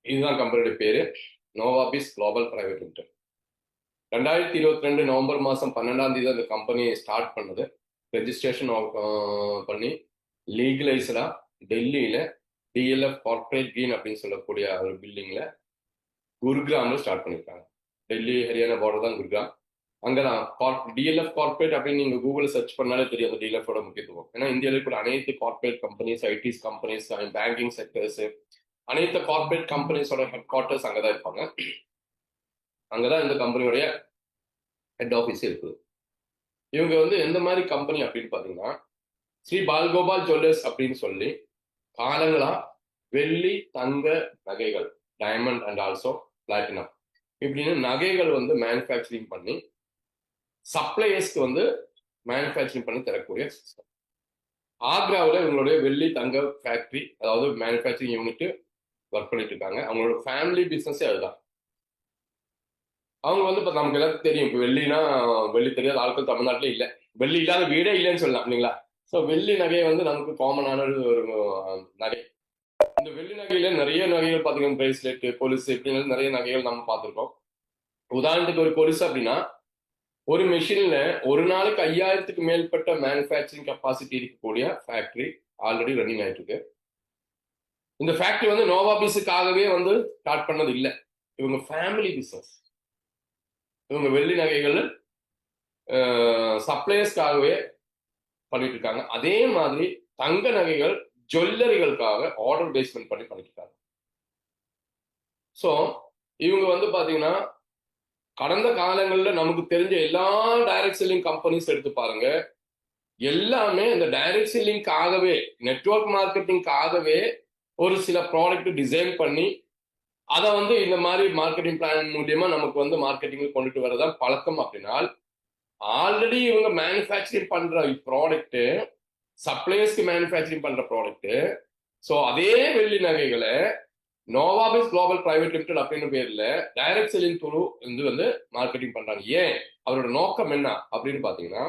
இதுதான் கம்பெனியோட பேரு, நோவாபிஸ் குளோபல் பிரைவேட் லிமிடெட். 2022 நவம்பர் மாதம் 12ஆம் தேதி அந்த கம்பெனியை ஸ்டார்ட் பண்ணது. ரெஜிஸ்ட்ரேஷன் பண்ணி லீகலைஸ்டா டெல்லியில டிஎல்எஃப் கார்பரேட் கிரீன் அப்படின்னு சொல்லக்கூடிய ஒரு பில்டிங்ல குர்கிராம்ல ஸ்டார்ட் பண்ணியிருக்காங்க. டெல்லி ஹரியானா பார்டர் தான் குர்கிராம். அங்கதான் டிஎல்எஃப் கார்பரேட் அப்படின்னு நீங்க கூகுள் சர்ச் பண்ணாலே தெரியும் அந்த டிஎல்எஃபோட முக்கியத்துவம். ஏன்னா இந்தியாவில் இருக்கிற அனைத்து corporate companies, IDs companies, banking sectors, அனைத்து கார்பரேட் கம்பெனிஸோட ஹெட் குவார்ட்டர்ஸ் அங்கதான் இருப்பாங்க. அங்கதான் இந்த கம்பெனியோடைய ஹெட் ஆஃபீஸ் இருக்குது. இவங்க எந்த மாதிரி கம்பெனி அப்படின்னு பாத்தீங்கன்னா, ஸ்ரீ பால்கோபால் ஜுவல்லர்ஸ் அப்படின்னு சொல்லி காலங்களா வெள்ளி தங்க நகைகள், டைமண்ட் அண்ட் ஆல்சோ பிளாட்டினம் இப்படின்னு நகைகள் மேனுஃபேக்சரிங் பண்ணி சப்ளையர்ஸ்க்கு மேனுஃபேக்சரிங் பண்ணி தரக்கூடிய சிஸ்டம். ஆக்ராவில் இவங்களுடைய வெள்ளி தங்க ஃபேக்டரி, அதாவது மேனுஃபேக்சரிங் யூனிட் ஒர்க் பண்ணிட்டு இருக்காங்க. அவங்களோட ஃபேமிலி பிசினஸே அதுதான். அவங்க இப்போ நமக்கு எல்லாத்துக்கும் தெரியும், இப்போ வெள்ளினா வெள்ளி தெரியாத ஆட்கள் தமிழ்நாட்டிலே இல்லை, வெள்ளி இல்லாத வீடே இல்லைன்னு சொல்லலாம் இல்லைங்களா. ஸோ வெள்ளி நகையை நமக்கு காமனான ஒரு நகை. இந்த வெள்ளி நகையில நிறைய நகைகள் பார்த்தீங்கன்னா, பிரேஸ்லெட், கொலுசு இப்படின்னு நிறைய நகைகள் நம்ம பார்த்துருக்கோம். உதாரணத்துக்கு ஒரு கொலுசு அப்படின்னா, ஒரு மெஷின்ல ஒரு நாளைக்கு 5000க்கு மேற்பட்ட மேனுஃபேக்சரிங் கெப்பாசிட்டி இருக்கக்கூடிய ஃபேக்டரி ஆல்ரெடி ரன்னிங் ஆயிட்டு இருக்கு. இந்த ஃபேக்டரி நோவாபிஸுக்காகவே ஸ்டார்ட் பண்ணது இல்லை, இவங்க ஃபேமிலி பிசினஸ். இவங்க வெள்ளி நகைகள் சப்ளையர்ஸ்க்காகவே பண்ணிட்டு இருக்காங்க. அதே மாதிரி தங்க நகைகள் ஜுவல்லரிகளுக்காக ஆர்டர் பேஸ்மெண்ட் பண்ணி பண்ணிட்டு இருக்காங்க. ஸோ இவங்க பாத்தீங்கன்னா, கடந்த காலங்களில் நமக்கு தெரிஞ்ச எல்லா டைரக்ட் செல்லிங் கம்பெனிஸ் எடுத்து பாருங்க, எல்லாமே இந்த டைரக்ட் செல்லிங்காகவே, நெட்வொர்க் மார்க்கெட்டிங்காகவே ஒரு சில ப்ராடக்ட் டிசைன் பண்ணி அதை இந்த மாதிரி மார்க்கெட்டிங் பிளான் மூலியமா நமக்கு மார்க்கெட்டிங் கொண்டுட்டு வரதான் பழக்கம். அப்படின்னா ஆல்ரெடி இவங்க மேனுஃபேக்சரிங் பண்ற ப்ராடக்ட், சப்ளையர்ஸ்க்கு மேனுஃபேக்சரிங் பண்ற ப்ராடக்ட், ஸோ அதே வெள்ளி நகைகளை நோவாபிஸ் குளோபல் பிரைவேட் லிமிடெட் அப்படின்னு பேர்ல டைரக்ட் செல்லிங் த்ரூ மார்க்கெட்டிங் பண்றாங்க. ஏன், அவரோட நோக்கம் என்ன அப்படின்னு பாத்தீங்கன்னா,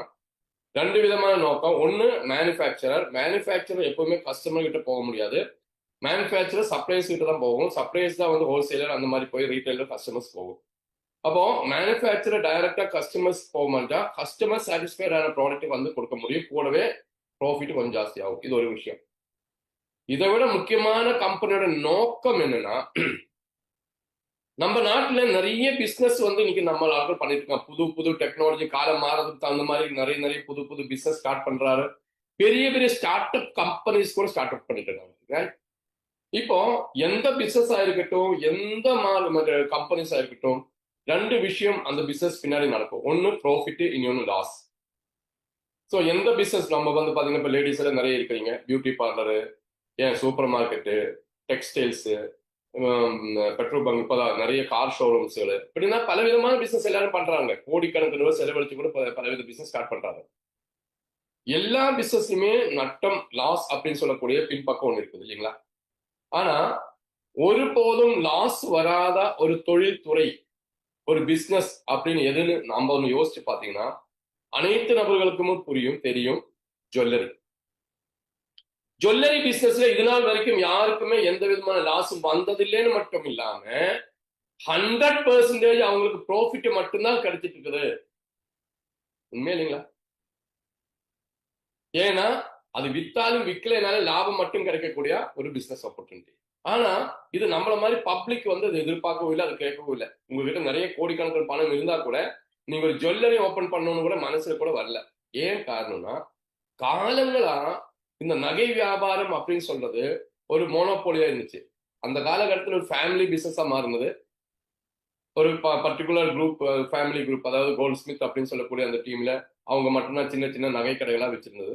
ரெண்டு விதமான நோக்கம். ஒன்னு, மேனுஃபேக்சரர் எப்பவுமே கஸ்டமர் கிட்ட போக முடியாது, மேனுஃபேக்சரர் சப்ளையர்ஸ் கிட்ட தான் போகும். சப்ளையர்ஸ் தான் ஹோல்சேலர் அந்த மாதிரி போய் ரீட்டைலர் கஸ்டமர்ஸ் போகும். அப்போ மேனுஃபேக்சரர் டைரக்டா கஸ்டமர்ஸ் போக மாட்டா, கஸ்டமர் சாட்டிஸ்ஃபைட் ஆன ப்ராடக்ட் கொடுக்க முடியும், கூடவே ப்ராஃபிட் கொஞ்சம் ஜாஸ்தி ஆகும். இது ஒரு விஷயம். இதை விட முக்கியமான கம்பெனியோட நோக்கம் என்னன்னா, நம்ம நாட்டுல நிறைய பிசினஸ் இன்னைக்கு நம்ம ஆட்கள் பண்ணிட்டு இருக்காங்க. புது புது டெக்னாலஜி காலம் மாறதுக்கு தகுந்த மாதிரி நிறைய புது புது பிசினஸ் ஸ்டார்ட் பண்றாரு. பெரிய பெரிய ஸ்டார்ட் அப் கம்பெனிஸ் கூட ஸ்டார்ட் அப் பண்ணிட்டு இருக்காங்க. இப்போ எந்த பிசினஸ் ஆயிருக்கட்டும், எந்த கம்பெனிஸ் ஆயிருக்கட்டும், ரெண்டு விஷயம் அந்த பிசினஸ் பின்னாடி நடக்கும். ஒன்னு ப்ராஃபிட், இன்னொன்னு லாஸ். ஸோ எந்த பிசினஸ் நம்ம பாத்தீங்கன்னா, இப்போ லேடிஸ் எல்லாம் நிறைய இருக்கிறீங்க, பியூட்டி பார்லரு, ஏன் super market, textiles, petrol bunk, இப்போதான் நிறைய கார் ஷோரூம்ஸ்கள், இப்படின்னா பல விதமான பிசினஸ் எல்லாரும் பண்றாங்க. கோடிக்கணக்கில் ரூபாய் செலவழிச்சு கூட பலவித பிசினஸ் ஸ்டார்ட் பண்றாங்க. எல்லா பிசினஸ்லுமே நட்டம், லாஸ் அப்படின்னு சொல்லக்கூடிய பின்பக்கம் ஒன்று இருக்குது இல்லைங்களா. ஆனா ஒருபோதும் லாஸ் வராத ஒரு தொழில்துறை, ஒரு பிசினஸ் அப்படின்னு எதுன்னு நம்ம யோசிச்சு பாத்தீங்கன்னா, அனைத்து நபர்களுக்கும் புரியும், தெரியும், ஜுவல்லரி. ஜுவல்லரி பிசினஸ்ல இது நாள் வரைக்கும் யாருக்குமே எந்த விதமான லாஸும் வந்ததில்லைன்னு மட்டும் இல்லாம 100% அவங்களுக்கு ப்ராஃபிட் மட்டும்தான் கிடைச்சிட்டு இருக்குது. உண்மை இல்லைங்களா? ஏன்னா அது வித்தாலும் விற்கலைனாலும் லாபம் மட்டும் கிடைக்கக்கூடிய ஒரு பிசினஸ் ஆப்பர்ச்சுனிட்டி. ஆனா இது நம்மள மாதிரி பப்ளிக் அது எதிர்பார்க்கவும் இல்லை, அது கேட்கவும் இல்லை. உங்ககிட்ட நிறைய கோடிக்கணக்கில் பணம் இருந்தா கூட நீங்க ஒரு ஜுவல்லரி ஓபன் பண்ணணும்னு கூட மனசுல கூட வரல. ஏன் காரணம்னா, காலங்களா இந்த நகை வியாபாரம் அப்படின்னு சொல்றது ஒரு மோனோபோலியா இருந்துச்சு. அந்த காலகட்டத்தில் ஒரு ஃபேமிலி பிசினஸா மாறினது. ஒரு பர்டிகுலர் குரூப், ஃபேமிலி குரூப், அதாவது கோல்ட் ஸ்மித் அப்படின்னு சொல்லக்கூடிய அந்த டீம்ல அவங்க மட்டும்தான் சின்ன சின்ன நகை கடைகளா வச்சிருந்தது.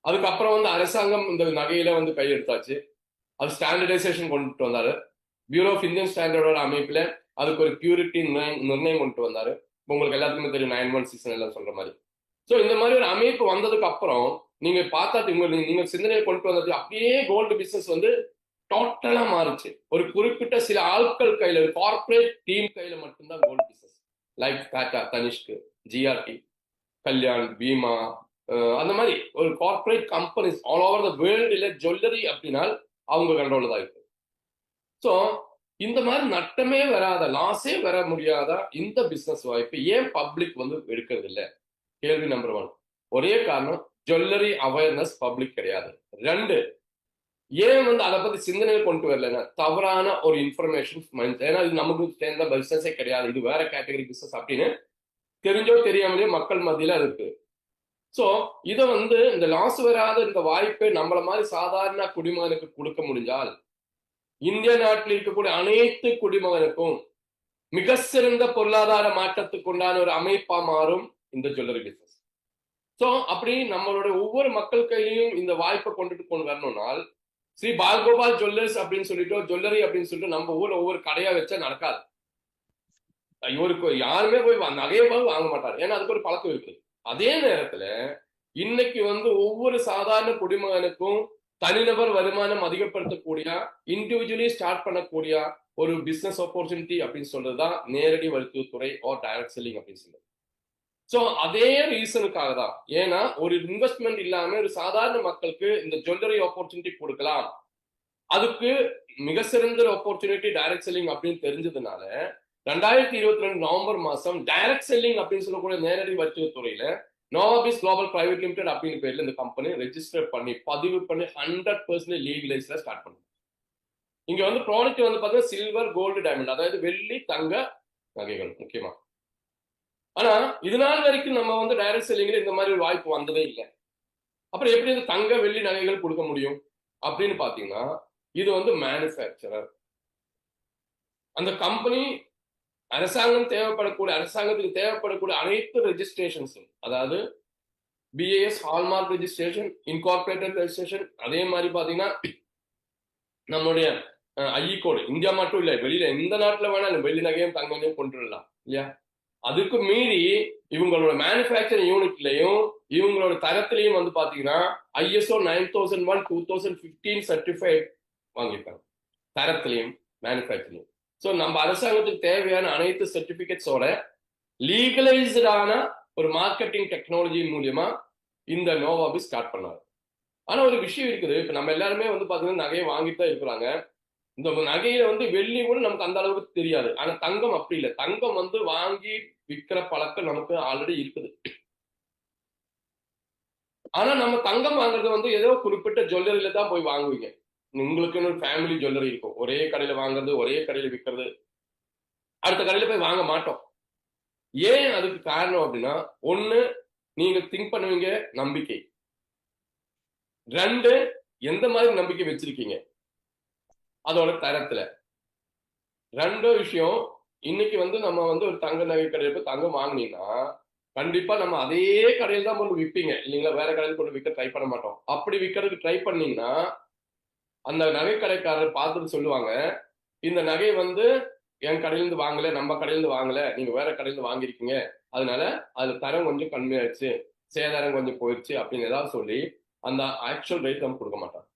அதுக்கப்புறம் அரசாங்கம் இந்த நகையில கையெடுத்தாச்சு. அது ஸ்டாண்டர்டைசேஷன் கொண்டு வந்தாரு. பியூரோ ஆஃப் இந்தியன் ஸ்டாண்டர்டோட அமைப்புல அதுக்கு ஒரு பியூரிட்டி நிர்ணயம் கொண்டு வந்தாரு. உங்களுக்கு எல்லாத்துக்குமே தெரியும், 916 எல்லாம் சொல்ற மாதிரி. ஸோ இந்த மாதிரி ஒரு அமைப்பு வந்ததுக்கு அப்புறம் நீங்க பார்த்தா நீங்க சிந்தனையை கொண்டு வந்தது அப்படியே கோல்டு பிசினஸ் டோட்டலா மாறுச்சு. ஒரு குறிப்பிட்ட சில ஆட்கள் கையில, கார்பரேட் டீம் கையில மட்டும்தான் gold business. Like Tata, Tanishq, GRT, Kalyan, Bhima, அந்த மாதிரி ஒரு corporate companies all over the வேர்ல்டுல ஜுவல்லரி அப்படின்னா அவங்க கண்ட்ரோல் தான் இருக்கு. ஸோ இந்த மாதிரி நட்டமே வராத, லாஸே வர முடியாத இந்த பிசினஸ் வாய்ப்பு ஏன் பப்ளிக் வந்து எடுக்கிறது இல்லை? கேள்வி நம்பர் 1. ஒரே காரணம், ஜுவல்லரி அவேர்னஸ் பப்ளிக் கிடையாது. 2, ஏன் வந்து அதை பத்தி சிந்தனையை கொண்டு வரலன்னா தவறான ஒரு இன்ஃபர்மேஷன். ஏன்னா இது நமக்கு சேர்ந்த பிசினஸே கிடையாது, இது வேற கேட்டகரி பிசினஸ் அப்படின்னு தெரிஞ்சோ தெரியாமலே மக்கள் மத்தியில இருக்கு. சோ இதை வந்து இந்த லாஸ் வராத இந்த வாய்ப்பை நம்மள மாதிரி சாதாரண குடிமகனுக்கு கொடுக்க முடிஞ்சால் இந்திய நாட்டில் இருக்கக்கூடிய அனைத்து குடிமகனுக்கும் மிக சிறந்த பொருளாதார மாற்றத்துக்கு உண்டான ஒரு அமைப்பா மாறும் இந்த ஜுவல்லரி பிசினஸ். சோ அப்படி நம்மளோட ஒவ்வொரு மக்கள் கையிலையும் இந்த வாய்ப்பை கொண்டு வரணும்னால் ஸ்ரீ பால்கோபால் ஜுவல்லர்ஸ் அப்படின்னு சொல்லிட்டு ஜுவல்லரி அப்படின்னு சொல்லிட்டு நம்ம ஊர்ல ஒவ்வொரு கடையா வச்சா நடக்காது. இவருக்கு யாருமே போய் நகையை போய் வாங்க மாட்டாரு, ஏன்னா அதுக்கு ஒரு பழக்கம் இருக்குது. அதே நேரத்துல இன்னைக்கு வந்து ஒவ்வொரு சாதாரண குடிமகனுக்கும் தனிநபர் வருமானம் அதிகப்படுத்தக்கூடிய, இண்டிவிஜுவலி ஸ்டார்ட் பண்ணக்கூடிய ஒரு பிசினஸ் ஆப்பர்ச்சுனிட்டி அப்படின்னு சொல்றதுதான் நேரடி வர்த்தகத்துறை ஆர் டைரக்ட் செல்லிங் அப்படின்னு சொல்றது. சோ அதே ரீசனுக்காக தான், ஏன்னா ஒரு இன்வெஸ்ட்மெண்ட் இல்லாம ஒரு சாதாரண மக்களுக்கு இந்த ஜுவல்லரி ஆப்பர்ச்சுனிட்டி கொடுக்கலாம், அதுக்கு மிக சிறந்த ஆப்பர்ச்சுனிட்டி டைரக்ட் செல்லிங் அப்படின்னு தெரிஞ்சதுனால 2022 நவம்பர் மாசம் டைரக்ட் செல்லிங் அப்படின்னு சொல்லக்கூடிய நேரடி வர்த்தகத்துறையில நோவாபிஸ் குளோபல் பிரைவேட் லிமிடெட் அப்படின்னு பேர்ல இந்த கம்பெனி ரெஜிஸ்டர் பண்ணி பதிவு பண்ணி 100% லீகலைஸ்ல ஸ்டார்ட் பண்ணுது. இங்க வந்து ப்ராடக்ட் வந்து பாத்தீங்கன்னா சில்வர், கோல்டு, டைமண்ட், அதாவது வெள்ளி, தங்க நகைகள் முக்கியமா. ஆனா இது நாள் வரைக்கும் நம்ம வந்து டைரக்ட் செல்லிங்ல இந்த மாதிரி ஒரு வாய்ப்பு வந்ததே இல்லை. அப்புறம் எப்படி இந்த தங்க, வெள்ளி நகைகள் கொடுக்க முடியும் அப்படின்னு பாத்தீங்கன்னா, இது வந்து மேனுஃபேக்சரர். அந்த கம்பெனி அரசாங்கத்துக்கு தேவைப்படக்கூடிய அனைத்து ரெஜிஸ்ட்ரேஷன்ஸும், அதாவது BAS, hallmark registration, incorporated registration, அதே மாதிரி பாத்தீங்கன்னா நம்மளுடைய ஐஇ கோடு, இந்தியா மட்டும் இல்லை, வெளியில எந்த நாட்டுல வேணா வெள்ளி நகையும் தங்கமையும் கொண்டு வரலாம் இல்லையா? அதுக்கு மீறி இவங்களோட மேனுஃபேக்சரிங் யூனிட்லயும் இவங்களோட தரத்திலையும் வந்து பாத்தீங்கன்னா ISO 9001 2015 சர்டிஃபைட் வாங்கியிருக்காங்க, தரத்திலையும் மேனுஃபேக்சரிங். ஸோ நம்ம அரசாங்கத்துக்கு தேவையான அனைத்து சர்டிபிகேட்ஸோட லீகலைஸ்டான ஒரு மார்க்கெட்டிங் டெக்னாலஜி மூலியமா இந்த நோவாபிஸ் ஸ்டார்ட் பண்ணாரு. ஆனா ஒரு விஷயம் இருக்குது, இப்ப நம்ம எல்லாருமே வந்து பாத்தீங்கன்னா நகையை வாங்கிட்டு தான் இருக்கிறாங்க. இந்த நகையில வந்து வெள்ளி கூட நமக்கு அந்த அளவுக்கு தெரியாது, ஆனா தங்கம் அப்படி இல்லை. தங்கம் வந்து வாங்கி விற்கிற பழக்கம் நமக்கு ஆல்ரெடி இருக்குது. ஆனா நம்ம தங்கம் வாங்குறது வந்து ஏதோ குறிப்பிட்ட ஜுவல்லரியில தான் போய் வாங்குவீங்க. உங்களுக்கு ஒரு ஃபேமிலி ஜுவல்லரி இருக்கும், ஒரே கடையில வாங்குறது, ஒரே கடையில விற்கிறது, அடுத்த கடையில போய் வாங்க மாட்டோம். ஏன் அதுக்கு காரணம் அப்படின்னா, ஒண்ணு நீங்க திங்க் பண்ணுவீங்க நம்பிக்கை, 2 எந்த மாதிரி நம்பிக்கை வச்சிருக்கீங்க அதோட தரத்துல. 2 விஷயம், இன்னைக்கு வந்து நம்ம வந்து ஒரு தங்க நகை கடையில போய் தங்கம் வாங்கினீங்கன்னா கண்டிப்பா நம்ம அதே கடையில் தான் கொண்டு விற்பீங்க இல்லைங்களா, வேற கடையில் கொண்டு விற்க ட்ரை பண்ண மாட்டோம். அப்படி விற்கிறதுக்கு ட்ரை பண்ணீங்கன்னா அந்த நகை கடைக்காரர் பார்த்துட்டு சொல்லுவாங்க, இந்த நகை வந்து என் கடையிலிருந்து வாங்கல, நம்ம கடையிலிருந்து வாங்கல, நீங்க வேற கடையிலிருந்து வாங்கியிருக்கீங்க, அதனால அது தரம் கொஞ்சம் கம்மியாயிடுச்சு, சேதாரம் கொஞ்சம் போயிடுச்சு அப்படின்னு ஏதாவது சொல்லி அந்த ஆக்சுவல் ரேட் நம்ம கொடுக்க மாட்டோம்.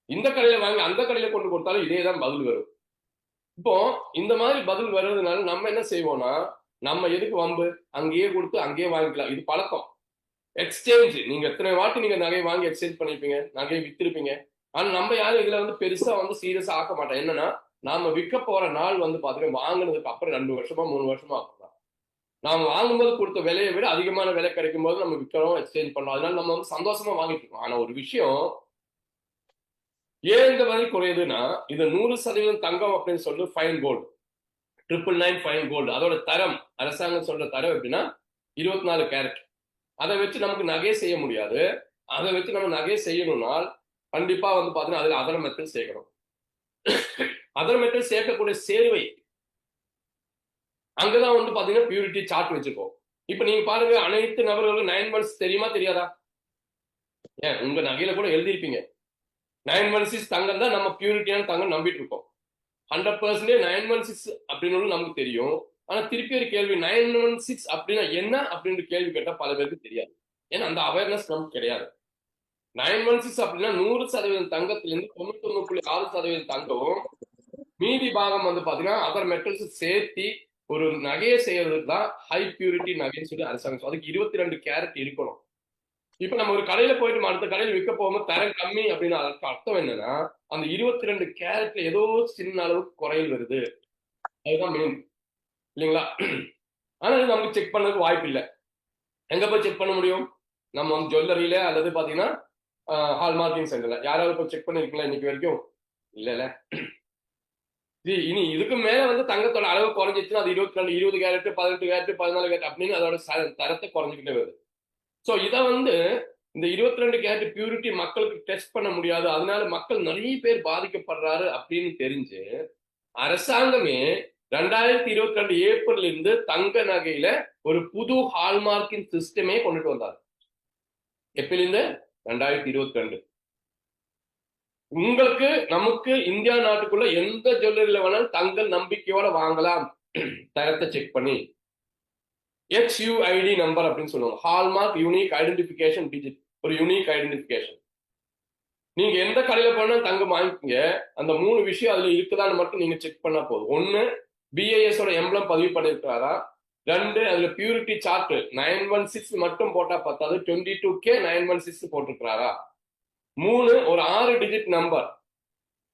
இந்த கடையில வாங்கி அந்த கடையில கொண்டு கொடுத்தாலும் இதே தான் பதில் வரும். இப்போ இந்த மாதிரி பதில் வர்றதுனால நம்ம என்ன செய்வோம்னா, நம்ம எதுக்கு வம்பு, அங்கேயே கொடுத்து அங்கேயே வாங்கிக்கலாம், இது பழக்கம். எக்ஸ்சேஞ்ச், நீங்க எத்தனை வாட்டி நீங்க நகையை வாங்கி எக்ஸ்சேஞ்ச் பண்ணிருப்பீங்க, நகையை வித்திருப்பீங்க. ஆனா நம்ம யாரும் இதுல வந்து பெருசா வந்து சீரியஸா ஆக்க மாட்டோம். என்னன்னா, நாம விற்க போற நாள் வந்து பாத்தீங்கன்னா வாங்கினதுக்கு அப்புறம் 2 வருஷமா 3 வருஷமா ஆக்கலாம். நாம வாங்கும்போது கொடுத்த விலையை விட அதிகமான விலை கிடைக்கும் போது நம்ம விற்கிறோம், எக்ஸ்சேஞ்ச் பண்றோம், அதனால நம்ம வந்து சந்தோஷமா வாங்கிட்டு இருக்கோம். ஆனா ஒரு விஷயம், ஏன் இந்த மாதிரி குறையுதுன்னா, இது 100% தங்கம் அப்படின்னு சொல்லி ஃபைன் கோல்டு, 999 ஃபைன் கோல்டு, அதோட தரம் அரசாங்கம் சொல்ற தரம் எப்படின்னா 24 கேரட். அதை வச்சு நமக்கு நகை செய்ய முடியாது. அதை வச்சு நம்ம நகை செய்யணும்னா கண்டிப்பா வந்து பாத்தீங்கன்னா அதுல அதர் மெட்டல் சேர்க்கணும். அதர் மெட்டல் சேர்க்கக்கூடிய சேர்வை அங்கதான் வந்து பாத்தீங்கன்னா பியூரிட்டி சார்ட் வச்சிருக்கோம். இப்ப நீங்க பாருங்க, அனைத்து நபர்களும் 9 months தெரியுமா தெரியாதா? ஏன் உங்க நகையில கூட எழுதிருப்பீங்க 916 தங்கம் தான் நம்ம பியூரிட்டியான தங்கம் நம்பிட்டு இருக்கோம். 100% 916 அப்படின்னு நமக்கு தெரியும். ஆனா திருப்பி ஒரு கேள்வி, 916 அப்படின்னா என்ன அப்படின்னு கேள்வி கேட்டா பல பேருக்கு தெரியாது. ஏன்னா அந்த அவேர்னஸ் நமக்கு கிடையாது. 916 அப்படின்னா 100% தங்கத்திலிருந்து 99.6% தங்கம், மீதி பாகம் வந்து பாத்தீங்கன்னா அதர் மெட்டல்ஸ் சேர்த்தி ஒரு நகையை செய்யறதுக்கு தான் ஹை பியூரிட்டி நகைன்னு சொல்லி அரசாங்கம். அதுக்கு 22 கேரட் இருக்கணும். இப்ப நம்ம ஒரு கடையில போயிட்டு அடுத்த கடையில் விற்க போகும்போது தரம் கம்மி அப்படின்னு அதற்கு அர்த்தம் என்னன்னா அந்த 22 கேரட்ல ஏதோ சின்ன அளவுக்கு குறையில் வருது, அதுதான் மெயின் இல்லைங்களா? ஆனா இது நமக்கு செக் பண்ணதுக்கு வாய்ப்பு இல்லை. எங்க போய் செக் பண்ண முடியும்? நம்ம வந்து ஜுவல்லரியில அல்லது பாத்தீங்கன்னா ஹால்மார்க்கிங் சென்டர்ல யாராவது போய் செக் பண்ணிருக்கீங்களா இன்னைக்கு வரைக்கும்? இல்ல. இனி இதுக்கு மேல வந்து தங்கத்தோட அளவு குறைஞ்சிச்சுன்னா அது 22 20 கேரட் 18 கேரட் 14 கேரட் அப்படின்னு அதோட தரத்தை குறைஞ்சிக்கிட்டே வருது. ஸோ இதை வந்து இந்த 22 கேரட் பியூரிட்டி மக்களுக்கு டெஸ்ட் பண்ண முடியாது, அதனால மக்கள் நிறைய பேர் பாதிக்கப்படுறாரு அப்படின்னு தெரிஞ்சு அரசாங்கமே 2022 ஏப்ரல் இருந்து தங்க நகையில ஒரு புது ஹால்மார்க்கிங் சிஸ்டமே கொண்டுட்டு வந்தார். எப்பிலிருந்து? 2022. உங்களுக்கு நமக்கு இந்தியா நாட்டுக்குள்ள எந்த ஜுவல்லரியில வேணாலும் தங்கள் நம்பிக்கையோட வாங்கலாம், தரத்தை செக் பண்ணி. HUID நம்பர் அப்படின்னு சொல்லுவாங்க, ஹால்மார்க் யூனிக் ஐடென்டிபிகேஷன் டிஜிட், ஒரு யூனிக் ஐடென்டிபிகேஷன். நீங்க எந்த கடையில போனா தங்கம் வாங்கிக்கீங்க, அந்த 3 விஷயம் அதுல இருக்குதான்னு மட்டும் நீங்க செக் பண்ணா போதும். 1, BIS ஓட எம்பளம் பதிவு பண்ணிருக்காரா. 2, அதுல பியூரிட்டி சார்ட் 916 மட்டும் போட்டா பத்தாது, 22K 916 போட்டிருக்காரா. 3, ஒரு 6 டிஜிட் நம்பர்,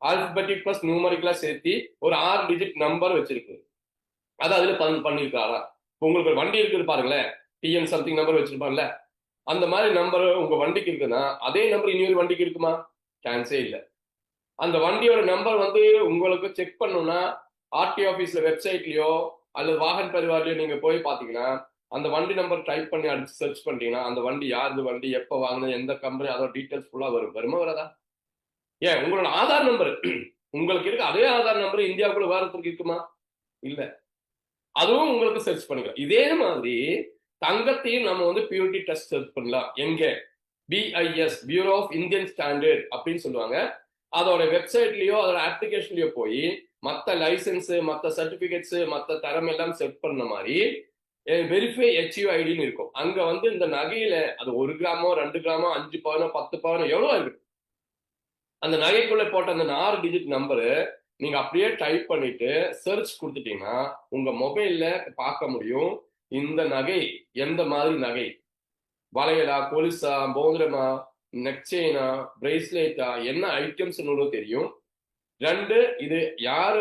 ஆல்பபெட்டிக் பிளஸ் நியூமரிக்கலா சேர்த்து ஒரு 6 டிஜிட் நம்பர் வச்சிருக்கு, அது அதுல பண்ணிருக்காரா. உங்களுக்கு ஒரு வண்டி இருக்குது பாருங்களேன், TN சம்திங் நம்பர் வச்சிருப்பாங்கல்ல, அந்த மாதிரி நம்பர் உங்க வண்டிக்கு இருக்குன்னா அதே நம்பர் இன்னொரு வண்டிக்கு இருக்குமா? சான்ஸே இல்லை. அந்த வண்டியோட நம்பர் வந்து உங்களுக்கு செக் பண்ணணும்னா RT ஆஃபீஸ்ல வெப்சைட்லயோ அல்லது வாகன் பரிவார்லயோ நீங்க போய் பாத்தீங்கன்னா அந்த வண்டி நம்பர் டைப் பண்ணி அடிச்சு சர்ச் பண்ணிட்டீங்கன்னா அந்த வண்டி யாருது வண்டி, எப்போ வாங்கினது, எந்த கம்பெனி, அதோட டீட்டெயில்ஸ் ஃபுல்லா வருமா வராதா? ஏன் உங்களோட ஆதார் நம்பர் உங்களுக்கு இருக்கு, அதே ஆதார் நம்பர் இந்தியாவுக்குள்ள வேற ஒருத்தருக்கு இருக்குமா? இல்ல. அதுவும் உங்களுக்கு சர்ச் பண்ணிக்கலாம். இதே மாதிரி தங்கத்தையும் நம்ம வந்து பியூரிட்டி டெஸ்ட் சர்ச் பண்ணலாம். எங்க? BIS, bureau of Indian standard அப்படின்னு சொல்லுவாங்க. அதோட வெப்சைட்லயோ அதோட அப்ளிகேஷன்லயோ போய் மற்ற லைசன்ஸ், மற்ற சர்டிபிகேட்ஸ், மற்ற தரம் எல்லாம் செட் பண்ண மாதிரி வெரிஃபை HUIDன்னு இருக்கும். அங்க வந்து இந்த நகையில அது 1 கிராமோ 2 கிராமோ 5 பவனோ 10 பவனோ எவ்வளோ இருக்கு, அந்த நகைக்குள்ள போட்ட அந்த 4 டிஜிட் நம்பரு நீங்க அப்படியே டைப் பண்ணிட்டு சர்ச் கொடுத்துட்டீங்கன்னா உங்க மொபைல்ல பார்க்க முடியும் இந்த நகை எந்த மாதிரி நகை, வளையலா, கொலுசா, மோதிரமா, நெக் செயினா, பிரேஸ்லெட்டா, என்ன ஐட்டம்ஸ் தெரியும். 2, இது யாரு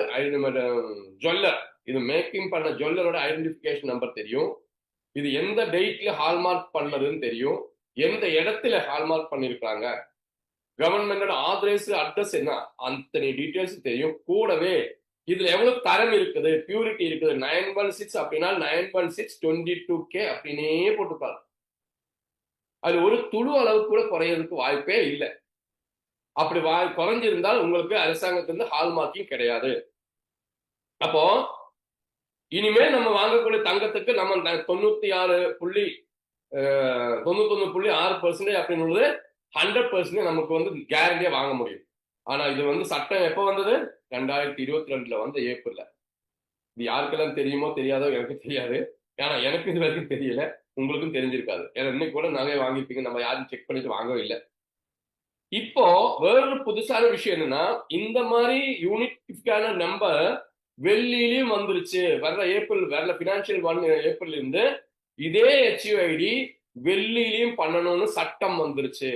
ஜுவல்லர், இது மேக்கிங் பண்ண ஜுவல்லரோட ஐடென்டிபிகேஷன் நம்பர் தெரியும். இது எந்த டேட்ல ஹால்மார்க் பண்ணதுன்னு தெரியும். எந்த இடத்துல ஹால்மார்க் பண்ணிருக்காங்க, கவர்மெண்டோட ஆதரைஸ் அட்ரஸ் என்ன, அத்தனை டீடைல்ஸ் தெரியும். கூடவே இதுல எவ்வளவு தரம் இருக்குது, பியூரிட்டி இருக்குது. 916 அப்படின்னா 916 22K அப்படின்னே போட்டுப்பாரு. அது ஒரு துளு அளவு கூட குறையறதுக்கு வாய்ப்பே இல்லை. அப்படி குறைஞ்சிருந்தால் உங்களுக்கு அரசாங்கத்திலிருந்து ஹால்மார்க்கிங் கிடையாது. அப்போ இனிமேல் நம்ம வாங்கக்கூடிய தங்கத்துக்கு நம்ம 96.6% அப்படின்னு 100% நமக்கு வந்து கேரண்டியா வாங்க முடியும். ஆனா இது வந்து சட்டம் எப்ப வந்தது? 2022 வந்த ஏப்ரல்ல. இது யாருக்கெல்லாம் தெரியுமோ தெரியாதோ எனக்கு தெரியாது. ஏன்னா எனக்கு இது வரைக்கும் தெரியல, உங்களுக்கும் தெரிஞ்சிருக்காது. ஏன்னா இன்னைக்கு கூட நகை வாங்கிருப்பீங்க, நம்ம யாரும் செக் பண்ணிட்டு வாங்கவே இல்லை. இப்போ வேறொரு புதுசான விஷயம் என்னன்னா, இந்த மாதிரி யூனிக்கான நம்பர் வெள்ளியிலையும் வந்துருச்சு. வர்ற பினான்சியல் 1 ஏப்ரல் இருந்து இதே HUID வெள்ளியிலையும் பண்ணணும்னு சட்டம் வந்துருச்சு.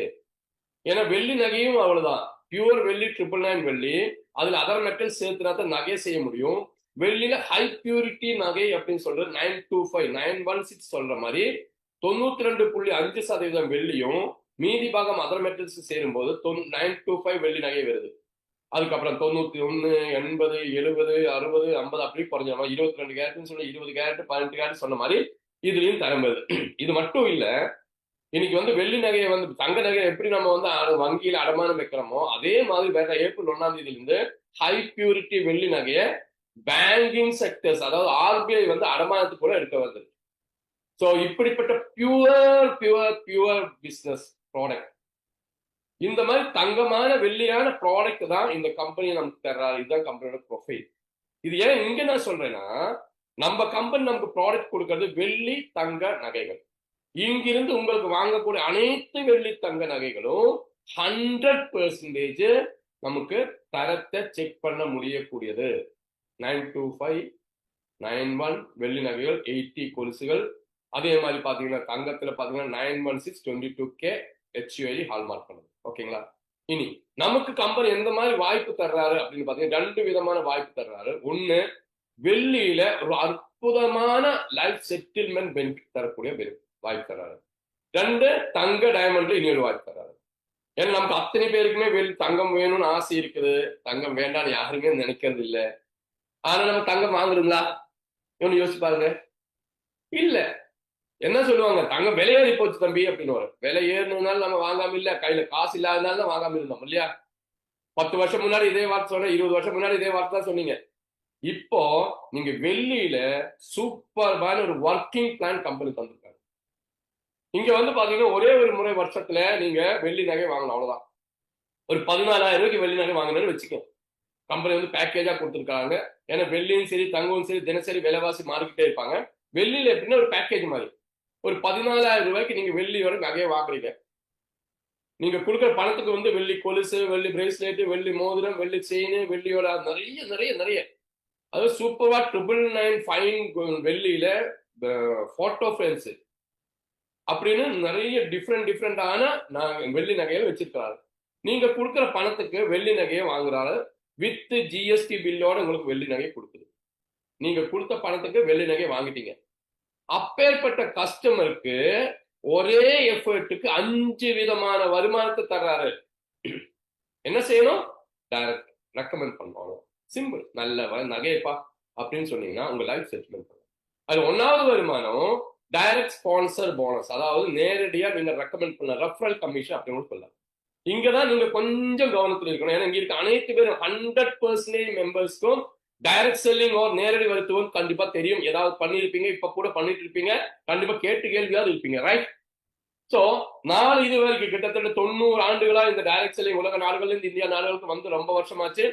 ஏன்னா வெள்ளி நகையும் அவ்வளவுதான், பியூர் வெள்ளி 999 வெள்ளி, அதுல அதர் மெட்டல் சேர்த்துனா நகை செய்ய முடியும். வெள்ளியில ஹை பியூரிட்டி நகை அப்படின்னு சொல்றது 925 916 சொல்ற மாதிரி 92.5% வெள்ளியும் மீதி பாகம் அதர் மெட்டல்ஸ் சேரும் போது 925 வெள்ளி நகை வருது. அதுக்கப்புறம் 91, 80, 70, 60, 50 அப்படி குறைஞ்சிடும். 22 கேரட்னு சொல்லி 20 கேரட் 18 கேரட் சொன்ன மாதிரி இதுலயும் தரம் வருது. இது மட்டும் இல்ல, இன்னைக்கு வந்து வெள்ளி நகையை வந்து தங்க நகையை எப்படி நம்ம வந்து வங்கியில அடமானம் வைக்கிறோமோ அதே மாதிரி வேற ஏப்ரல் 1ஆம் தேதியில இருந்து ஹை பியூரிட்டி வெள்ளி நகையை பேங்கிங் செக்டர்ஸ், அதாவது RBI வந்து அடமானத்துக்கு கூட எடுக்க வருது. சோ இப்படிப்பட்ட பியூர் பிசினஸ் ப்ராடக்ட், இந்த மாதிரி தங்கமான வெள்ளியான ப்ராடக்ட் தான் இந்த கம்பெனி நமக்கு தர்றாரு. இதுதான் கம்பெனியோட ப்ரொஃபைல். இது ஏன் இங்க நான் சொல்றேன்னா, நம்ம கம்பெனி நமக்கு ப்ராடக்ட் கொடுக்கறது வெள்ளி தங்க நகைகள். இங்கிருந்து உங்களுக்கு வாங்கக்கூடிய அனைத்து வெள்ளி தங்க நகைகளும் 100% நமக்கு தரத்தை செக் பண்ண முடியக்கூடியது. 925, 91 வெள்ளி நகைகள், 80 கொலுசுகள், அதே மாதிரி பாத்தீங்கன்னா தங்கத்துல பாத்தீங்கன்னா 91622K HUID ஹால்மார்க் பண்ணுது. ஓகேங்களா? இனி நமக்கு கம்பெனி எந்த மாதிரி வாய்ப்பு தர்றாரு அப்படின்னு பாத்தீங்கன்னா 2 விதமான வாய்ப்பு தர்றாரு. ஒண்ணு, வெள்ளியில ஒரு அற்புதமான லைஃப் செட்டில்மெண்ட் பெனிஃபிட் தரக்கூடிய வாய்ப்பு தர்றாரு. 2, தங்க டைமண்ட்ல இன்னொரு வாய்ப்பு தர்றாரு. ஏன்னா நமக்கு அத்தனை பேருக்குமே தங்கம் வேணும்னு ஆசை இருக்குது. தங்கம் வேண்டாம்னு யாருமே நினைக்கிறது இல்ல. ஆனா நம்ம தங்கம் வாங்குறோங்களா? இவனு யோசிச்சு பாருங்க. இல்ல. என்ன சொல்லுவாங்க, தங்கம் விலை ஏறி போச்சு தம்பி அப்படின்னு. விலை ஏறினதுனால நம்ம வாங்காம இல்ல, கையில காசு இல்லாதனால தான் வாங்காம இருந்தோம் இல்லையா? 10 வருஷம் முன்னாடி இதே வார்த்தை சொன்ன, 20 வருஷம் முன்னாடி இதே வார்த்தை தான் சொன்னீங்க. இப்போ நீங்க வெள்ளியில சூப்பர்பான ஒரு ஒர்க்கிங் பிளான் கம்பெனி தந்திருக்காங்க. இங்க வந்து பாத்தீங்கன்னா ஒரே ஒரு முறை வருஷத்துல நீங்க வெள்ளி நகை வாங்கணும், அவ்வளவுதான். ஒரு 14,000 ரூபாய்க்கு வெள்ளி நகை வாங்கணும்னு வச்சுக்கோங்க. கம்பெனி வந்து பேக்கேஜா கொடுத்துருக்காங்க. ஏன்னா வெள்ளியும் சரி தங்கமும் சரி தினசரி விலைவாசி மாறிக்கிட்டே இருப்பாங்க. வெள்ளியில எப்படின்னா ஒரு பேக்கேஜ் மாதிரி. ஒரு 14,000 ரூபாய்க்கு நீங்க வெள்ளியோட நகையை வாங்குறீங்க. நீங்க கொடுக்குற பணத்துக்கு வந்து வெள்ளி கொலுசு, வெள்ளி பிரேஸ்லெட், வெள்ளி மோதிரம், வெள்ளி செயின், வெள்ளியோட நிறைய நிறைய நிறைய அதாவது சூப்பர்வா 999 ஃபைன் வெள்ளியில போட்டோ ஃப்ரேம்ஸ் அப்படின்னு நிறைய டிஃப்ரெண்டான வெள்ளி நகையை வச்சிருக்கிறாரு. நீங்க கொடுக்குற பணத்துக்கு வெள்ளி நகையை வாங்குறாரு. வித் ஜிஎஸ்டி பில்லோட உங்களுக்கு வெள்ளி நகை கொடுக்குது. நீங்க கொடுத்த பணத்துக்கு வெள்ளி நகை வாங்கிட்டீங்க. அப்பேற்பட்ட கஸ்டமருக்கு ஒரே எஃபர்ட்டுக்கு 5 விதமான வருமானத்தை தர்றாரு. என்ன செய்யணும்? டைரக்ட் ரெக்கமெண்ட் பண்ணணும். சிம்பிள். நல்ல நகைப்பா அப்படின்னு சொன்னீங்கன்னா உங்க லைஃப் செட்டில்மெண்ட் பண்ணும். அது 1வது வருமானம் டைரக்ட் ஸ்பான்சர் போனஸ், அதாவது நேரடியா நீங்க ரெக்கமெண்ட் பண்ண ரெஃபரல் கமிஷன் அப்படின்னு சொல்லலாம். இங்கதான் நீங்க கொஞ்சம் கவனத்தில் இருக்கணும். ஏன்னா இங்க இருக்க அனைத்து பேரும் 100% மெம்பர்ஸ்க்கும் டைரக்ட் செல்லிங் ஒரு நேரடி வருத்துவம் கண்டிப்பா தெரியும். ஏதாவது பண்ணிருப்பீங்க, இப்ப கூட பண்ணிட்டு இருப்பீங்க, கண்டிப்பா கேட்டு கேள்வியாவது இருப்பீங்க, ரைட்? சோ நாலு இது வரைக்கும் கிட்டத்தட்ட 90 ஆண்டுகளா இந்த டைரக்ட் செல்லிங் உலக நாடுகள்ல இருந்து இந்தியா நாடுகளுக்கு வந்து ரொம்ப வருஷமாச்சு.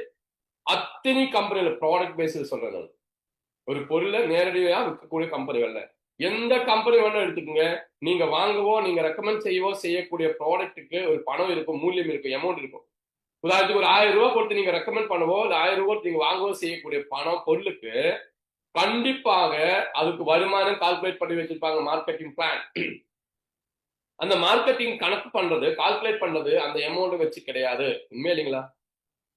அத்தனை கம்பெனில ப்ராடக்ட் பேசிஸ் சொல்றேன். ஒரு பொருளை நேரடியா விற்கக்கூடிய கம்பெனிகள்ல எந்த கம்பெனி வேணா எடுத்துக்கோங்க. நீங்க வாங்கவோ நீங்க ரெக்கமெண்ட் செய்யவோ செய்யக்கூடிய ப்ராடக்ட்டுக்கு ஒரு பணம் இருக்கும், மூல்யம் இருக்கும், அமௌண்ட் இருக்கும். உதாரணத்துக்கு ஒரு 1000 ரூபாய் கொடுத்து நீங்க ரெக்கமெண்ட் பண்ணவோ இல்ல 1000 ரூபாய் நீங்க வாங்கவோ செய்யக்கூடிய பணம் பொருளுக்கு கண்டிப்பாக அதுக்கு வருமானம் கால்குலேட் பண்ணி வச்சிருப்பாங்க, மார்க்கெட்டிங் பிளான். அந்த மார்க்கெட்டிங் கணக்கு பண்றது, கால்குலேட் பண்றது அந்த அமௌண்ட் வச்சு கிடையாது. உண்மையா இல்லைங்களா?